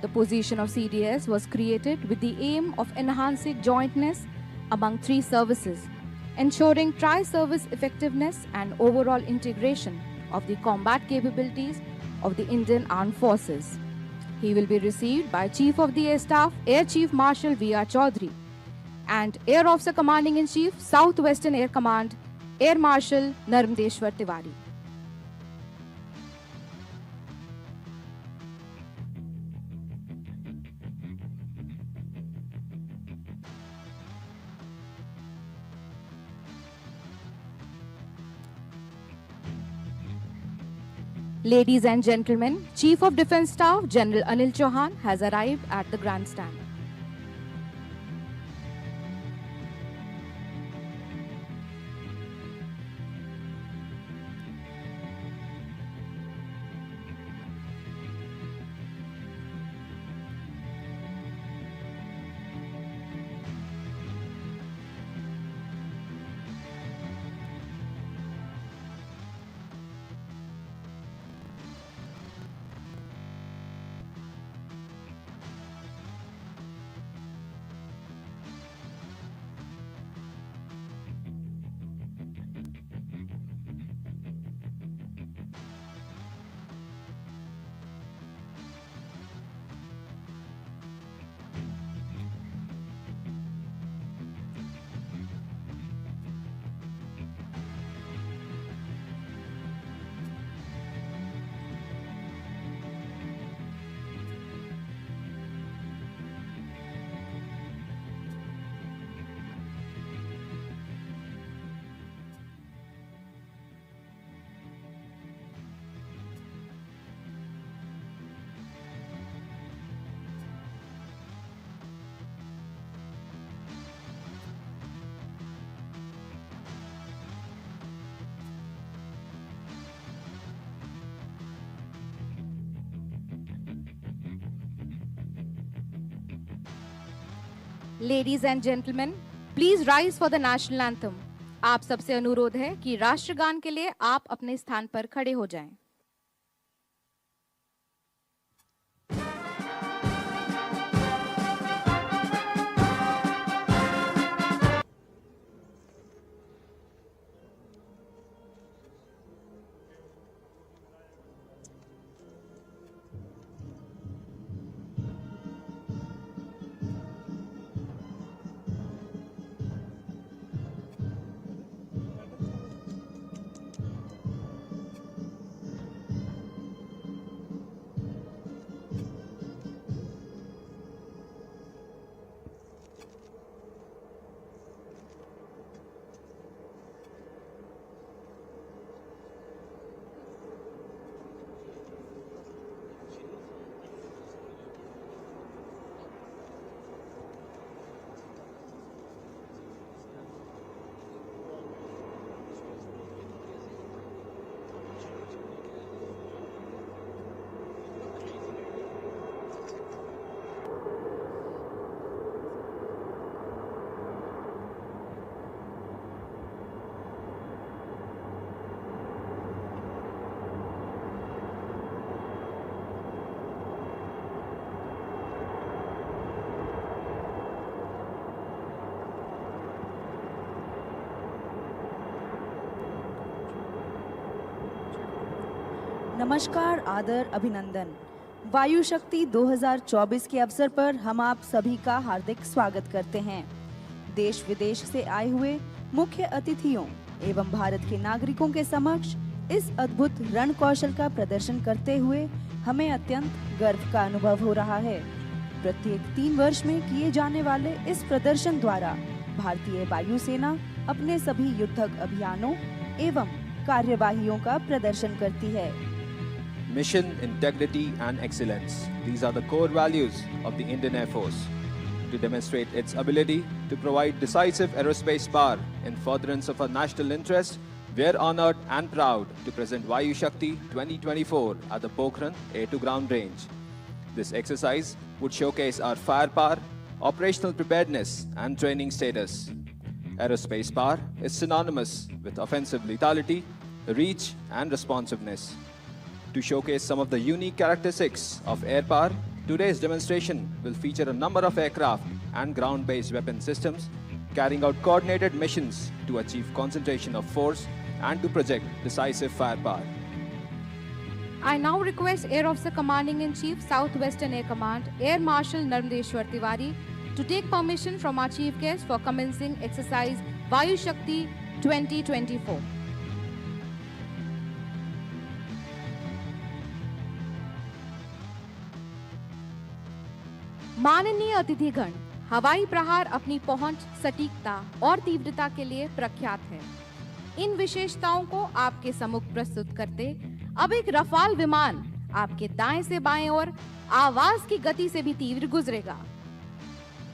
The position of CDS was created with the aim of enhancing jointness among 3 services, ensuring tri-service effectiveness and overall integration of the combat capabilities of the Indian Armed Forces. He will be received by Chief of the Air Staff, Air Chief Marshal V.R. Chaudhary, and Air Officer Commanding-in-Chief, Southwestern Air Command, Air Marshal Narmdeshwar Tiwari. Ladies and gentlemen, Chief of Defence Staff General Anil Chauhan has arrived at the grandstand. Ladies and gentlemen, please rise for the national anthem. आप सबसे अनुरोध है कि राष्ट्रगान के लिए आप अपने स्थान पर खड़े हो जाएं. नमस्कार, आदर, अभिनंदन। वायु शक्ति 2024 के अवसर पर हम आप सभी का हार्दिक स्वागत करते हैं। देश विदेश से आए हुए मुख्य अतिथियों एवं भारत के नागरिकों के समक्ष इस अद्भुत रण कौशल का प्रदर्शन करते हुए हमें अत्यंत गर्व का अनुभव हो रहा है। प्रत्येक 3 वर्ष में किए जाने वाले इस प्रदर्शन द्वारा भारतीय वायुसेना अपने सभी युद्धक अभियानों एवं कार्यवाहियों का प्रदर्शन करती है। Mission, integrity and excellence. These are the core values of the Indian Air Force. To demonstrate its ability to provide decisive aerospace power in furtherance of our national interest, we are honored and proud to present Vayushakti-2024 at the Pokhran air-to-ground range. This exercise would showcase our firepower, operational preparedness and training status. Aerospace power is synonymous with offensive lethality, reach and responsiveness. To showcase some of the unique characteristics of air power, today's demonstration will feature a number of aircraft and ground-based weapon systems carrying out coordinated missions to achieve concentration of force and to project decisive firepower. I now request Air Officer Commanding-in-Chief, Southwestern Air Command, Air Marshal Narmdeshwar Tiwari, to take permission from our Chief Guest for commencing Exercise Vayushakti-2024. माननीय अतिथिगण, हवाई प्रहार अपनी पहुंच, सटीकता और तीव्रता के लिए प्रख्यात है। इन विशेषताओं को आपके सम्मुख प्रस्तुत करते अब एक रफाल विमान आपके दाएं से बाएं और आवाज की गति से भी तीव्र गुजरेगा।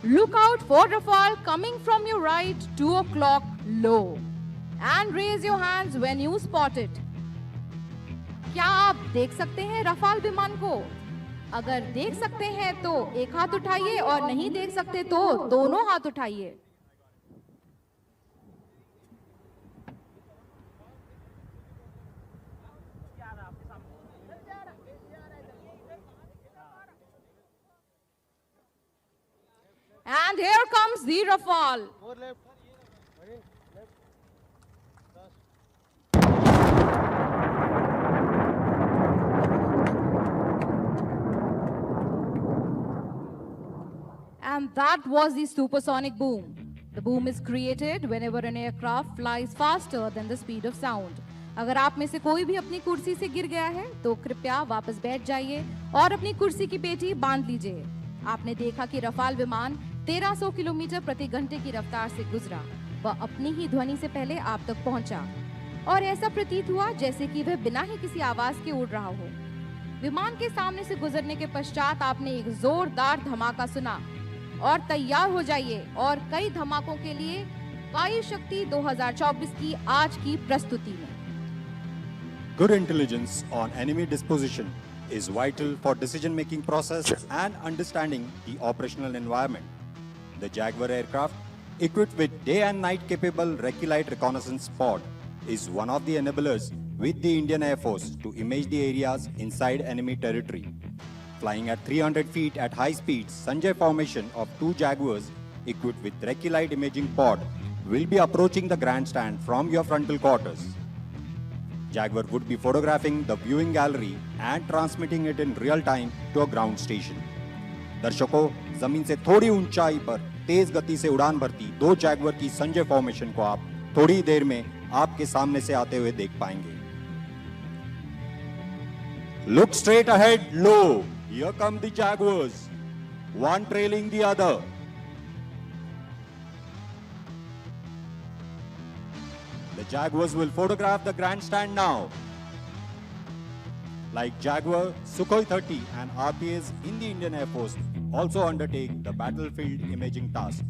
Look out for Rafale coming from your right, 2 o'clock low. And raise your hands when you spot it. क्या आप देख सकते हैं रफाल विमान को? अगर देख सकते हैं तो एक हाथ उठाइए और नहीं देख सकते तो दोनों हाथ उठाइए। And here comes the Rafale. And that was the supersonic boom. The boom is created whenever an aircraft flies faster than the speed of sound. अगर आप में से कोई भी अपनी कुर्सी से गिर गया है तो कृपया वापस बैठ जाइए और अपनी कुर्सी की पेटी बांध लीजिए। आपने देखा कि रफाल विमान 1300 किलोमीटर प्रति घंटे की रफ्तार से गुजरा। वह अपनी ही ध्वनि से पहले आप तक पहुंचा और ऐसा प्रतीत हुआ जैसे कि वह बिना ही किसी आवाज के उड़ रहा हो। विमान के सामने से गुजरने के पश्चात आपने एक जोरदार धमाका सुना और तैयार हो जाइए और कई धमाकों के लिए वायु शक्ति 2024 की आज की प्रस्तुति में। Good intelligence on enemy disposition is vital for decision-making process and understanding the operational environment. The Jaguar aircraft, equipped with day and night capable Recce-Light reconnaissance pod, is one of the enablers with the Indian Air Force to image the areas inside enemy territory. Flying at 300 feet at high speeds, Sanjay formation of 2 Jaguars equipped with Recce-Light imaging pod will be approaching the grandstand from your frontal quarters. Jaguar would be photographing the viewing gallery and transmitting it in real time to a ground station. दर्शकों, जमीन से थोड़ी ऊंचाई पर तेज गति से उड़ान भरती 2 जैगुआर की संजय फॉर्मेशन को आप थोड़ी देर में आपके सामने से आते हुए देख पाएंगे। Look straight ahead, low. Here come the Jaguars, one trailing the other. The Jaguars will photograph the grandstand now. Like Jaguar, Sukhoi 30 and RPAs in the Indian Air Force also undertake the battlefield imaging task.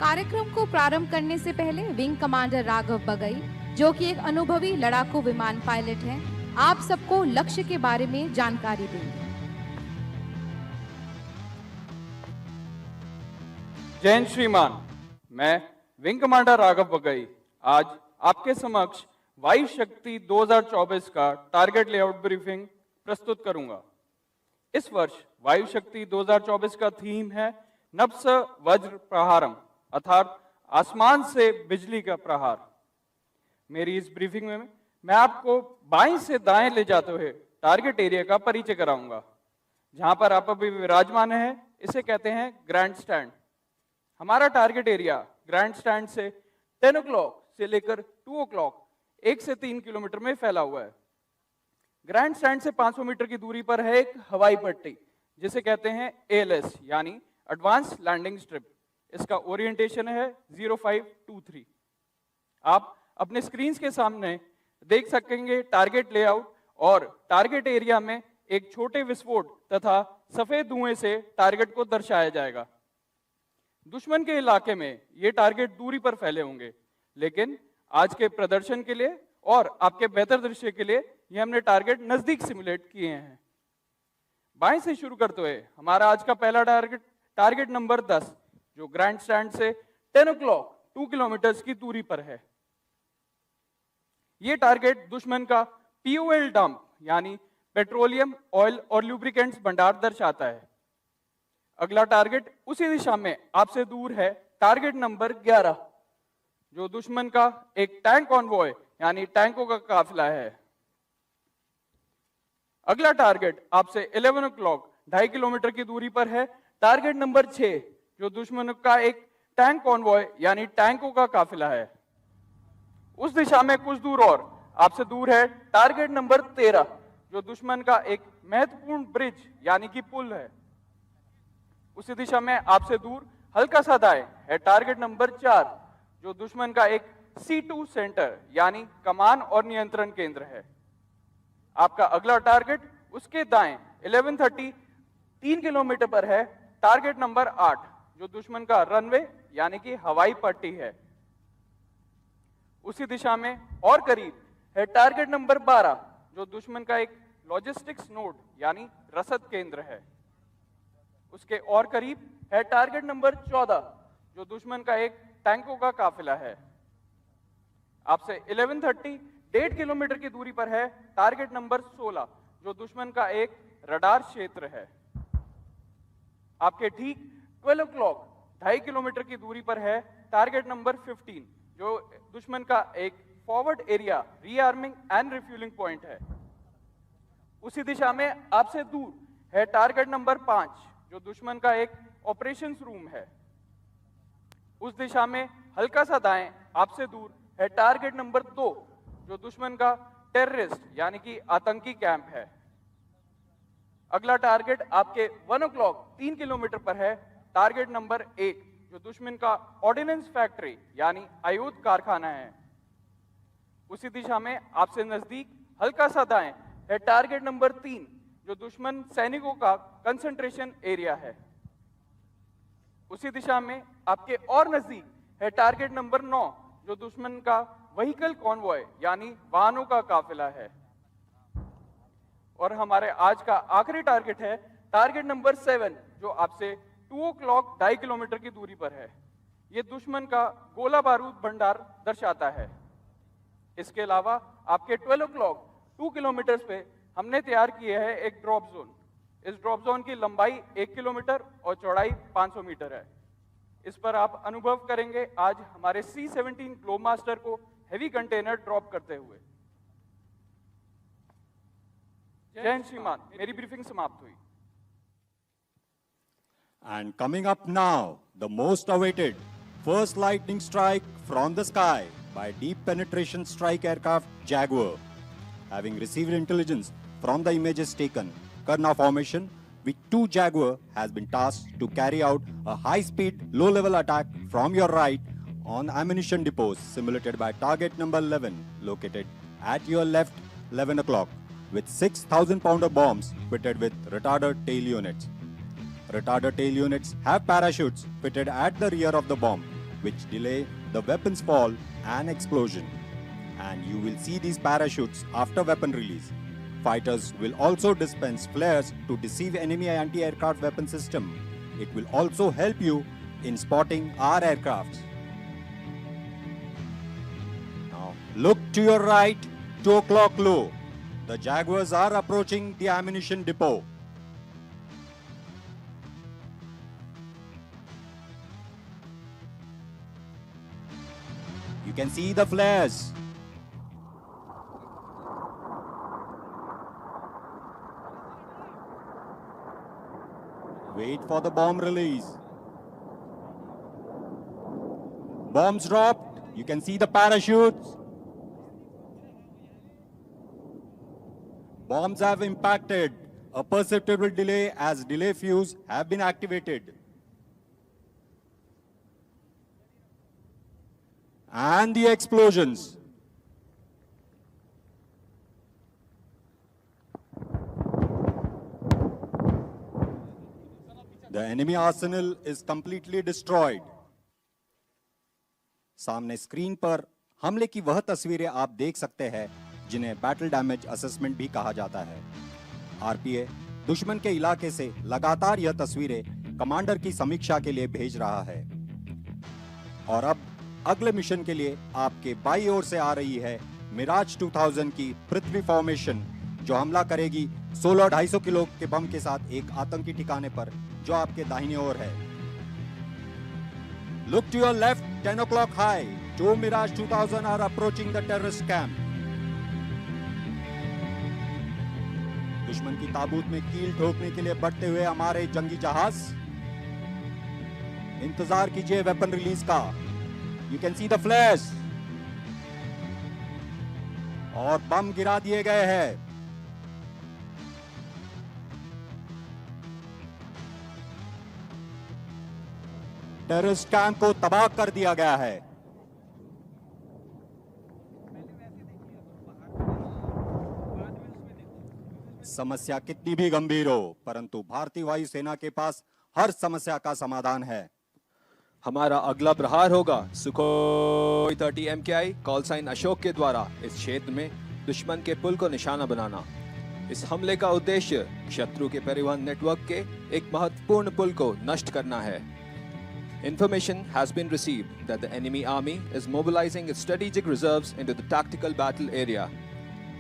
कार्यक्रम को प्रारंभ करने से पहले wing commander Raghav Bagai, जो कि एक अनुभवी लड़ाकू विमान पायलट हैं, आप सबको लक्ष्य के बारे में जानकारी देंगे। जय हिंद श्रीमान, मैं विंग कमांडर राघव बगई आज आपके समक्ष वायु शक्ति 2024 का टारगेट लेआउट ब्रीफिंग प्रस्तुत करूंगा। इस वर्ष वायु शक्ति 2024 का थीम है नभ्स वज्र प्रहारम, अर्थात आसमान से बिजली का प्रहार। मेरी इस ब्रीफिंग में मैं आपको बाएं से दाएं ले जाते हुए टारगेट एरिया का परिचय कराऊंगा। जहां पर आप अभी विराजमान हैं, इसे कहते हैं ग्रैंड स्टैंड। हमारा टारगेट एरिया ग्रैंड स्टैंड से 10 o'clock से लेकर 2 o'clock 1 से 3 किलोमीटर में फैला हुआ है। ग्रैंड स्टैंड से 500 मीटर की दूरी पर है एक हवाई पट्टी, जिसे कहते हैं ALS यानी एडवांस लैंडिंग स्ट्रिप। इसका ओरिएंटेशन है 0523। आप अपने स्क्रीन के सामने देख सकेंगे टारगेट लेआउट और टारगेट एरिया में एक छोटे विस्फोट तथा सफेद धुएं से टारगेट को दर्शाया जाएगा। दुश्मन के इलाके में ये टारगेट दूरी पर फैले होंगे, लेकिन आज के प्रदर्शन के लिए और आपके बेहतर दृश्य के लिए ये हमने टारगेट नजदीक सिमुलेट किए हैं। बाएं से शुरू करते हुए हमारा आज का पहला टारगेट नंबर 10, जो ग्रैंड स्टैंड से 10 o'clock 2 किलोमीटर की दूरी पर है। यह टारगेट दुश्मन का POL डंप यानी पेट्रोलियम, ऑयल और लुब्रिकेंट्स भंडार दर्शाता है। अगला टारगेट उसी दिशा में आपसे दूर है, टारगेट नंबर 11, जो दुश्मन का एक टैंक कॉन्वॉय यानी टैंकों का काफिला है। अगला टारगेट आपसे 11 o'clock 2.5 किलोमीटर की दूरी पर है, टारगेट नंबर 6 जो दुश्मन का एक टैंक कॉन्वॉय यानी टैंकों का काफिला है। उस दिशा में कुछ दूर और आपसे दूर है टारगेट नंबर 13 जो दुश्मन का एक महत्वपूर्ण ब्रिज यानी कि पुल है। उसी दिशा में आपसे दूर हल्का सा दाएं है टारगेट नंबर 4 जो दुश्मन का एक C2 सेंटर यानी कमान और नियंत्रण केंद्र है। आपका अगला टारगेट उसके दाएं 1130 3 किलोमीटर पर है टारगेट नंबर 8 जो दुश्मन का रनवे यानी कि हवाई पट्टी है। उसी दिशा में और करीब है टारगेट नंबर 12 जो दुश्मन का एक लॉजिस्टिक्स नोड यानी रसद केंद्र है। उसके और करीब है टारगेट नंबर 14 जो दुश्मन का एक टैंकों का काफिला है। आपसे 1130 1.5 किलोमीटर की दूरी पर है टारगेट नंबर 16 जो दुश्मन का एक रडार क्षेत्र है। आपके ठीक 12 o'clock 2.5 किलोमीटर की दूरी पर है टारगेट नंबर 15 जो दुश्मन का एक forward area rearming and refuelling point है। उसी दिशा में आपसे दूर है टारगेट नंबर 5 जो दुश्मन का एक ऑपरेशंस रूम है। उस दिशा में हल्का सा दाएं आपसे दूर है टारगेट नंबर 2 जो दुश्मन का टेररिस्ट यानी कि आतंकी कैंप है। अगला टारगेट आपके 1 o'clock 3 किलोमीटर पर है टारगेट नंबर 1 जो दुश्मन का ऑर्डिनेंस फैक्ट्री यानी आयुध कारखाना है। उसी दिशा में आपसे नजदीक हल्का सा दाएं है टारगेट नंबर 3 जो दुश्मन सैनिकों का कंसंट्रेशन एरिया है। उसी दिशा में आपके और नजदीक है टारगेट नंबर 9 जो दुश्मन का व्हीकल कॉन्वॉय यानी वाहनों का काफिला है। और हमारे आज का आखिरी टारगेट है टारगेट नंबर 7 जो आपसे 2 o'clock 2.5 किलोमीटर की दूरी पर है। यह दुश्मन का गोला बारूद भंडार दर्शाता है। इसके अलावा आपके 12 o'clock 2 किलोमीटर पे हमने तैयार किए है एक ड्रॉप जोन। इस ड्रॉप जोन की लंबाई 1 किलोमीटर और चौड़ाई 500 मीटर है। इस पर आप अनुभव करेंगे आज हमारे C-17 ग्लोब मास्टर को हेवी कंटेनर ड्रॉप करते हुए। जय हिंद श्रीमान, मेरी ब्रीफिंग समाप्त हुई। And coming up now, the most awaited first lightning strike from the sky by deep penetration strike aircraft Jaguar. Having received intelligence from the images taken, Karna formation with 2 Jaguar has been tasked to carry out a high-speed, low-level attack from your right on ammunition depots simulated by target number 11 located at your left 11 o'clock with 6,000-pounder bombs fitted with retarder tail units. Retarder tail units have parachutes fitted at the rear of the bomb which delay the weapon's fall and explosion. And you will see these parachutes after weapon release. Fighters will also dispense flares to deceive enemy anti-aircraft weapon system. It will also help you in spotting our aircrafts. Now look to your right, 2 o'clock low. The Jaguars are approaching the ammunition depot. You can see the flares. Wait for the bomb release. Bombs dropped. You can see the parachutes. Bombs have impacted. A perceptible delay as delay fuse have been activated. And the explosions. The enemy arsenal is completely destroyed. सामने screen पर हमले की वह तस्वीरें आप देख सकते हैं जिन्हें बैटल डैमेज असेसमेंट भी कहा जाता है। आरपीए दुश्मन के इलाके से लगातार यह तस्वीरें कमांडर की समीक्षा के लिए भेज रहा है। और अब अगले मिशन के लिए आपके बाईं ओर से आ रही है मिराज 2000 की पृथ्वी फॉर्मेशन जो हमला करेगी 16-250 किलो के बम के साथ एक आतंकी ठिकाने पर जो आपके दाहिनी ओर है। Look to your left, 10 o'clock high. 2 Mirage 2000 are approaching the terrorist camp. दुश्मन की ताबूत में कील ठोकने के लिए बढ़ते हुए हमारे जंगी जहाज इंतजार कीजिए वेपन रिलीज का। You can see the flash. और बम गिरा दिए गए हैं। टेररिस्ट कैंप को तबाह कर दिया गया है। समस्या कितनी भी गंभीर हो, परंतु भारतीय वायुसेना के पास हर समस्या का समाधान है। हमारा अगला प्रहार होगा Sukhoi 30 MKI call sign Ashok के द्वारा इस क्षेत्र में दुश्मन के पुल को निशाना बनाना। इस हमले का उद्देश्य शत्रु के परिवहन नेटवर्क के एक महत्वपूर्ण पुल को नष्ट करना है। Information has been received that the enemy army is mobilizing its strategic reserves into the tactical battle area.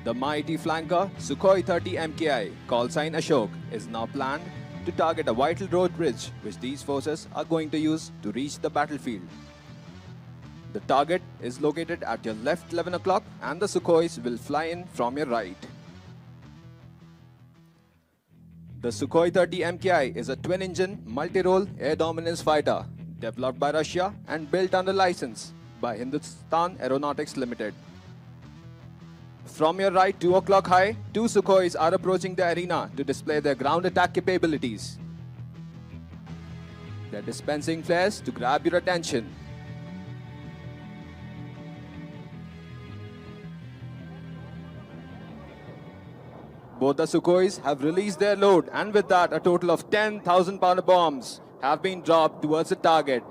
The mighty flanker Sukhoi 30 MKI call sign Ashok is now planned to target a vital road bridge which these forces are going to use to reach the battlefield. The target is located at your left 11 o'clock and the Sukhois will fly in from your right. The Sukhoi 30 MKI is a twin-engine multi-role air dominance fighter developed by Russia and built under license by Hindustan Aeronautics Limited. From your right 2 o'clock high, 2 Sukhois are approaching the arena to display their ground attack capabilities. They're dispensing flares to grab your attention. Both the Sukhois have released their load, and with that, a total of 10,000 pounder bombs have been dropped towards the target.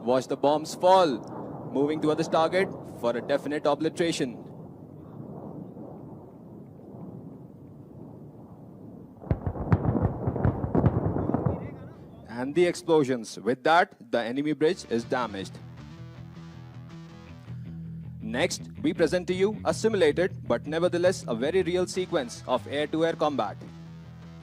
Watch the bombs fall, moving towards the target for a definite obliteration. And the explosions. With that, the enemy bridge is damaged. Next, we present to you a simulated but nevertheless a very real sequence of air-to-air combat.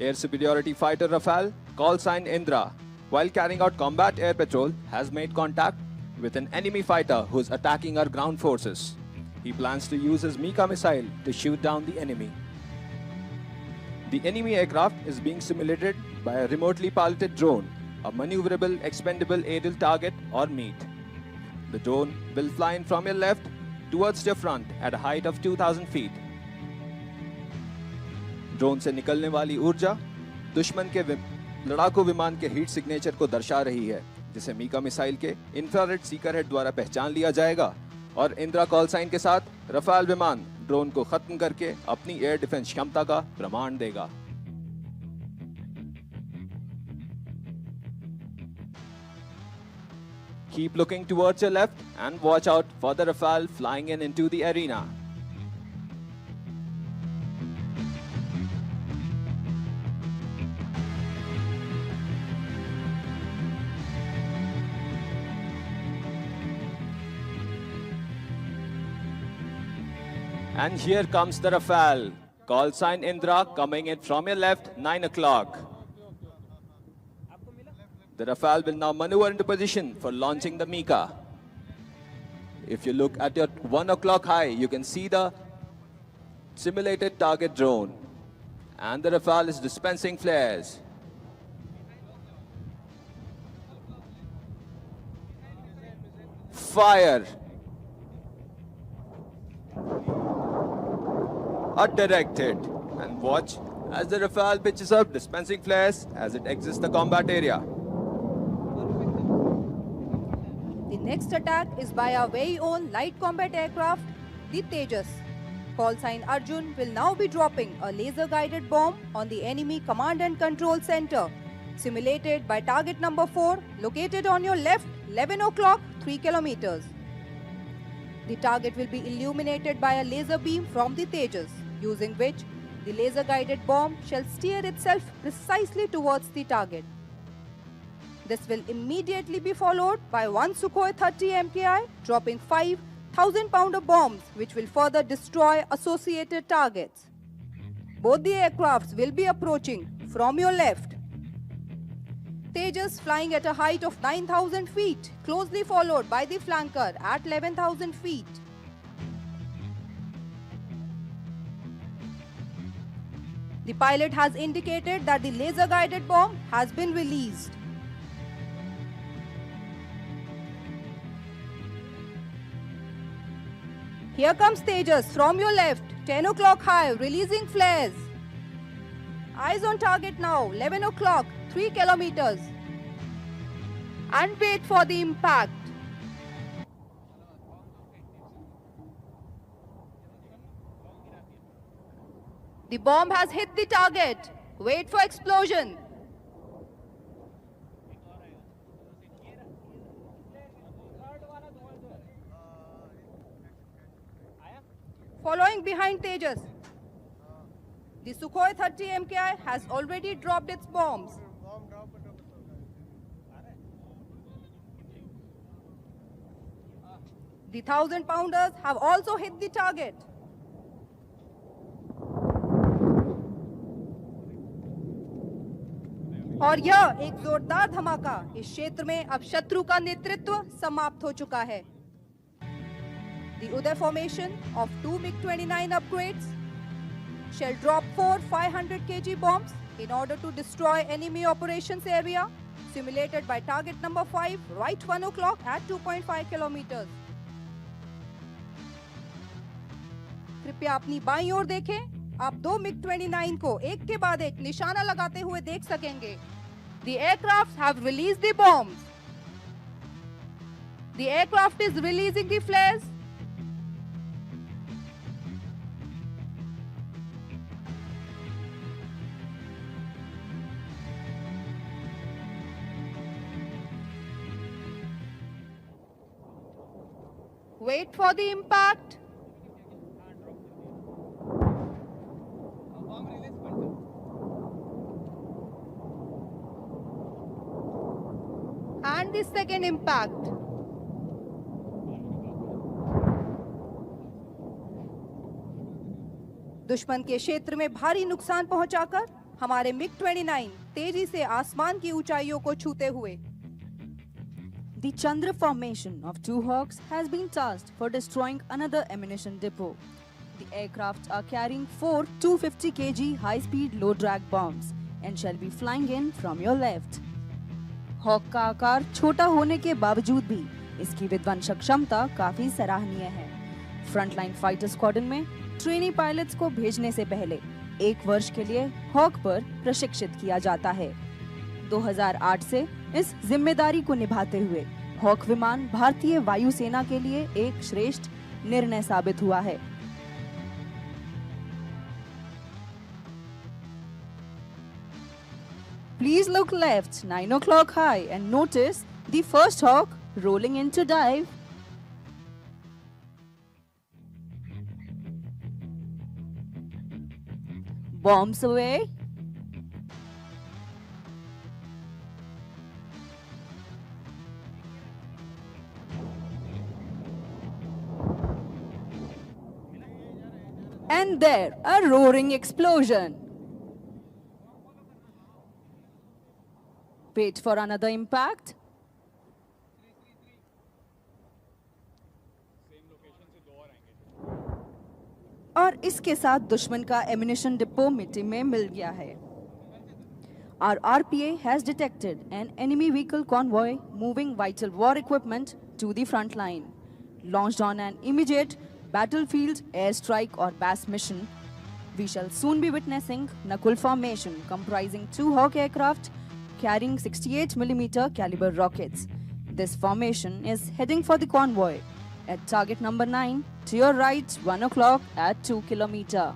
Air superiority fighter Rafale, call sign Indra, while carrying out combat air patrol, has made contact with an enemy fighter who is attacking our ground forces. He plans to use his Mika missile to shoot down the enemy. The enemy aircraft is being simulated by a remotely piloted drone, a maneuverable expendable aerial target or MEAT. The drone will fly in from your left towards your front at a height of 2,000 feet. Drone से निकलने वाली ऊर्जा दुश्मन के लड़ाकू विमान के heat signature को दर्शा रही है, जिसे मीका मिसाइल के इंफ्रारेड सीकर हेड द्वारा पहचान लिया जाएगा और इंदिरा कॉल साइन के साथ रफाल विमान ड्रोन को खत्म करके अपनी एयर डिफेंस क्षमता का प्रमाण देगा। Keep looking towards your left and watch out for the Rafale flying into the arena. And here comes the Rafale. Call sign Indra coming in from your left, 9 o'clock. The Rafale will now maneuver into position for launching the Mika. If you look at your 1 o'clock high, you can see the simulated target drone. And the Rafale is dispensing flares. Fire. A direct hit. And watch as the Rafale pitches up, dispensing flares as it exits the combat area. The next attack is by our very own light combat aircraft, the Tejas. Call sign Arjun will now be dropping a laser-guided bomb on the enemy command and control center, simulated by target number 4, located on your left, 11 o'clock, 3 kilometers. The target will be illuminated by a laser beam from the Tejas, using which the laser-guided bomb shall steer itself precisely towards the target. This will immediately be followed by one Sukhoi 30 MKI dropping 5,000 pounder bombs which will further destroy associated targets. Both the aircrafts will be approaching from your left. Tejas flying at a height of 9,000 feet, closely followed by the flanker at 11,000 feet. The pilot has indicated that the laser-guided bomb has been released. Here comes Tejas from your left, 10 o'clock high, releasing flares. Eyes on target now, 11 o'clock, 3 kilometers. And wait for the impact. The bomb has hit the target. Wait for explosion. Following behind Tejas, the Sukhoi 30 MKI has already dropped its bombs. The 1000-pounders have also hit the target. और यह एक जोरदार धमाका इस क्षेत्र में अब शत्रु का नेतृत्व समाप्त हो चुका है. The Uday formation of 2 MiG-29 upgrades shall drop 4 500 kg bombs in order to destroy enemy operations area simulated by target number 5 right 1 o'clock at 2.5 kilometers. कृपया अपनी बाईं ओर देखें. आप 2 MiG-29 को एक के बाद एक निशाना लगाते हुए देख सकेंगे. The aircrafts have released the bombs. The aircraft is releasing the flares. Wait for the impact. And the second impact. दुश्मन के क्षेत्र में भारी नुकसान पहुंचाकर हमारे MiG-29 तेजी से आसमान की ऊंचाइयों को छूते हुए. The Chandra formation of 2 Hawks has been tasked for destroying another ammunition depot. The aircraft are carrying 4 250 kg high-speed low-drag bombs and shall be flying in from your left. Hawk का आकार छोटा होने के बावजूद भी इसकी विध्वंसक क्षमता काफी सराहनीय है. फ्रंटलाइन फाइटर स्क्वाड्रन में ट्रेनी पायलट्स को भेजने से पहले 1 वर्ष के लिए हॉक पर प्रशिक्षित किया जाता है. 2008 से इस जिम्मेदारी को निभाते हुए हॉक विमान भारतीय वायुसेना के लिए एक श्रेष्ठ निर्णय साबित हुआ है. Please look left, 9 o'clock high, and notice the first Hawk rolling into dive. Bombs away. And there, a roaring explosion. Wait for another impact. और इसके साथ दुश्मन का एमिनेशन डिपो मिट्टी में मिल गया है. Our RPA has detected an enemy vehicle convoy moving vital war equipment to the front line. Launched on an immediate battlefield airstrike or BAS mission, we shall soon be witnessing Nakul formation comprising 2 Hawk aircraft carrying 68mm caliber rockets. This formation is heading for the convoy at target number 9 to your right 1 o'clock at 2 kilometers.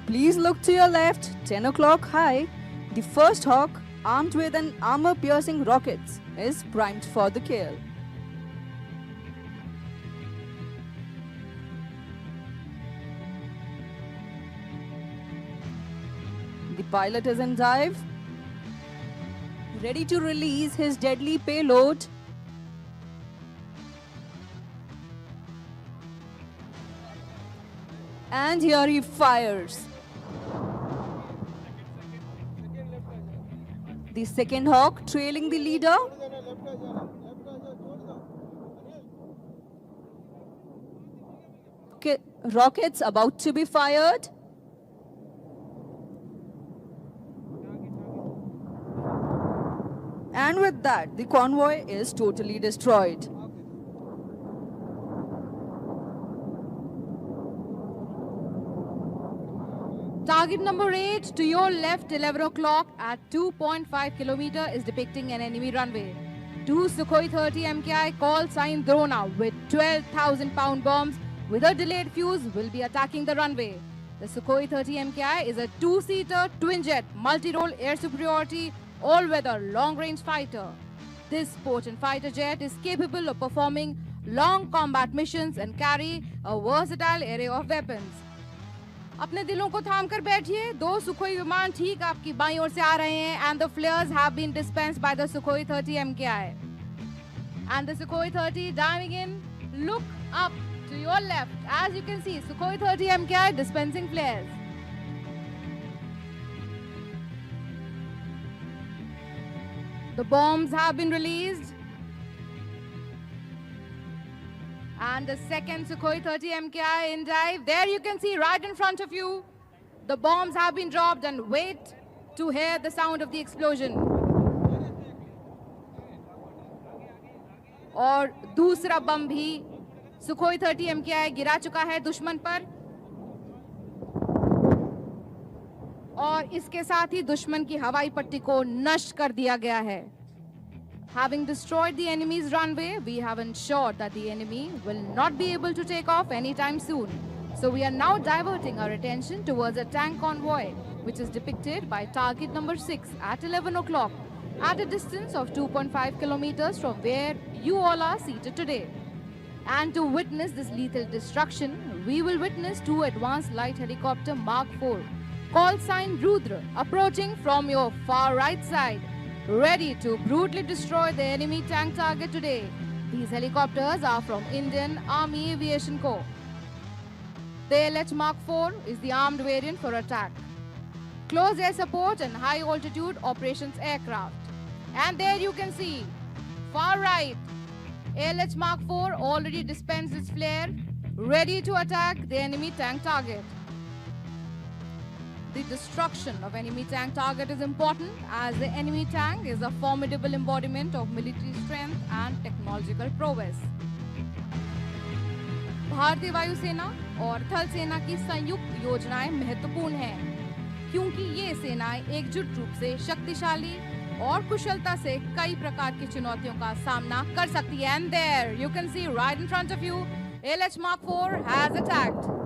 Please look to your left, 10 o'clock high. The first Hawk, armed with an armor-piercing rockets, is primed for the kill. The pilot is in dive, ready to release his deadly payload. And here he fires. The second Hawk trailing the leader. Rockets about to be fired. And with that, the convoy is totally destroyed. Target number 8 to your left, 11 o'clock at 2.5 kilometer is depicting an enemy runway. Two Sukhoi 30 MKI call sign Drona with 12,000 pound bombs with a delayed fuse will be attacking the runway. The Sukhoi 30 MKI is a two-seater twin-jet multi-role air superiority all-weather long-range fighter. This potent fighter jet is capable of performing long combat missions and carry a versatile array of weapons. अपने दिलों को थाम कर बैठिए, दो Sukhoi विमान ठीक आपकी बाईं ओर से आ रहे हैं and the flares have been dispensed by the Sukhoi 30 MKI. And the Sukhoi 30 diving in, look up to your left. As you can see, Sukhoi 30 MKI dispensing flares. The bombs have been released. And the second Sukhoi 30 MKI in dive. There you can see right in front of you. The bombs have been dropped and wait to hear the sound of the explosion. और दूसरा बम भी Sukhoi 30 MKI गिरा चुका है दुश्मन पर. और इसके साथ ही दुश्मन की हवाई पट्टी को नष्ट कर दिया गया है. Having destroyed the enemy's runway, we have ensured that the enemy will not be able to take off anytime soon. So we are now diverting our attention towards a tank convoy, which is depicted by target number 6 at 11 o'clock, at a distance of 2.5 kilometers from where you all are seated today. And to witness this lethal destruction, we will witness two advanced light helicopter Mark IV, call sign Rudra, approaching from your far right side, ready to brutally destroy the enemy tank target today. These helicopters are from Indian Army Aviation Corps. The LH Mark IV is the armed variant for attack, close air support and high altitude operations aircraft. And there you can see, far right, LH Mark IV already dispensed its flare, ready to attack the enemy tank target. The destruction of enemy tank target is important as the enemy tank is a formidable embodiment of military strength and technological prowess. भारतीय वायुसेना और थल सेना की संयुक्त योजनाएं महत्वपूर्ण हैं, क्योंकि ये सेनाएं एकजुट रूप से शक्तिशाली और कुशलता से कई प्रकार की चुनौतियों का सामना कर सकती हैं. And there you can see right in front of you, LH Mark IV has attacked.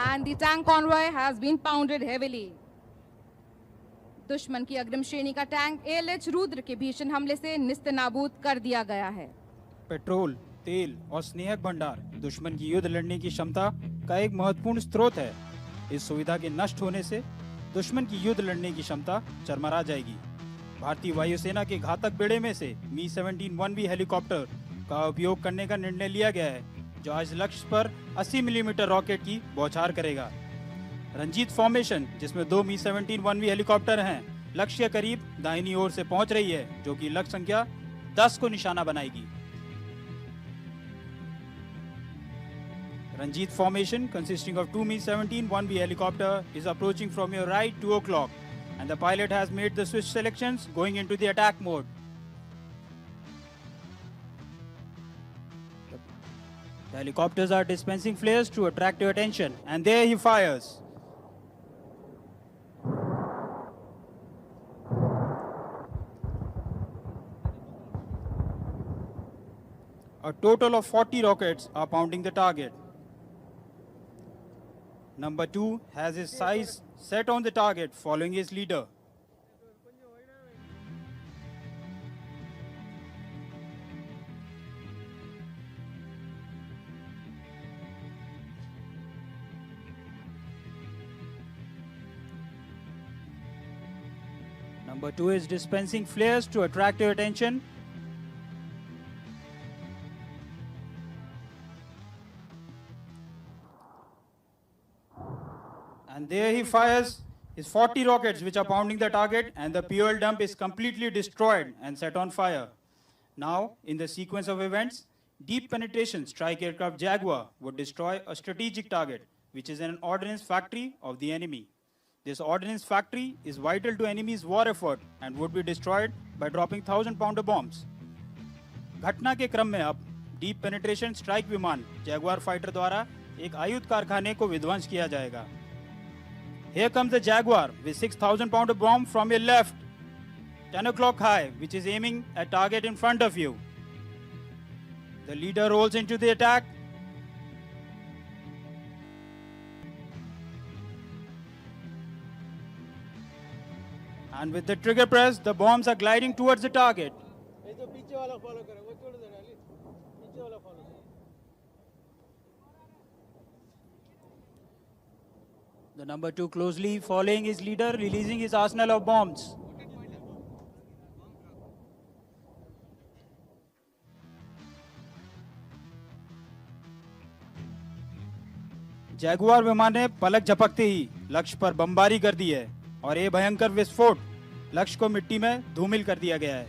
And the tank convoy has been pounded heavily. दुश्मन की अग्रिम श्रेणी का टैंक ALH रुद्र के भीषण हमले से निस्तेनाबूद कर दिया गया है. पेट्रोल, तेल और स्नेहक भंडार दुश्मन की युद्ध लड़ने की क्षमता का एक महत्वपूर्ण स्रोत है. इस सुविधा के नष्ट होने से दुश्मन की युद्ध लड़ने की क्षमता चरमरा जाएगी. भारतीय वायुसेना के घातक बेड़े में से Mi-17 1B हेलीकॉप्टर का उपयोग करने का निर्णय लिया गया है, जो आज लक्ष्य पर 80 मिलीमीटर रॉकेट की बौछार करेगा. रंजीत फॉर्मेशन, जिसमें दो Mi-17 1B हेलीकॉप्टर हैं, लक्ष्य के करीब दाहिनी ओर से पहुंच रही है, जो कि लक्ष्य संख्या 10 को निशाना बनाएगी. Ranjit formation consisting of two Mi-17 1B helicopter is approaching from your right 2 o'clock, and the pilot has made the switch selections going into the attack mode. The helicopters are dispensing flares to attract your attention, and there he fires. A total of 40 rockets are pounding the target. Number 2 has his sights set on the target, following his leader. Number 2 is dispensing flares to attract your attention. And there he fires his 40 rockets, which are pounding the target, and the fuel dump is completely destroyed and set on fire. Now, in the sequence of events, deep penetration strike aircraft Jaguar would destroy a strategic target, which is an ordnance factory of the enemy. This ordnance factory is vital to enemy's war effort and would be destroyed by dropping 1,000-pounder bombs. घटना के क्रम में अब deep penetration strike विमान Jaguar fighter द्वारा एक आयुध कारखाने को विध्वंस किया जाएगा. Here comes the Jaguar with 6,000-pounder bomb from your left, 10 o'clock high, which is aiming at target in front of you. The leader rolls into the attack. And with the trigger press, the bombs are gliding towards the target. The number 2 closely following his leader, releasing his arsenal of bombs. Jaguar विमान ने पलक झपकते ही लक्ष्य पर बमबारी कर दी है और ये भयंकर विस्फोट लक्ष्य को मिट्टी में धूमिल कर दिया गया है.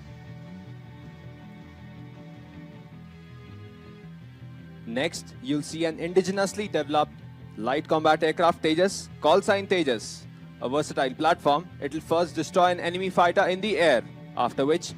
Next, you'll see an indigenously developed light combat aircraft Tejas, call sign Tejas. A versatile platform, it will first destroy an enemy fighter in the air, after which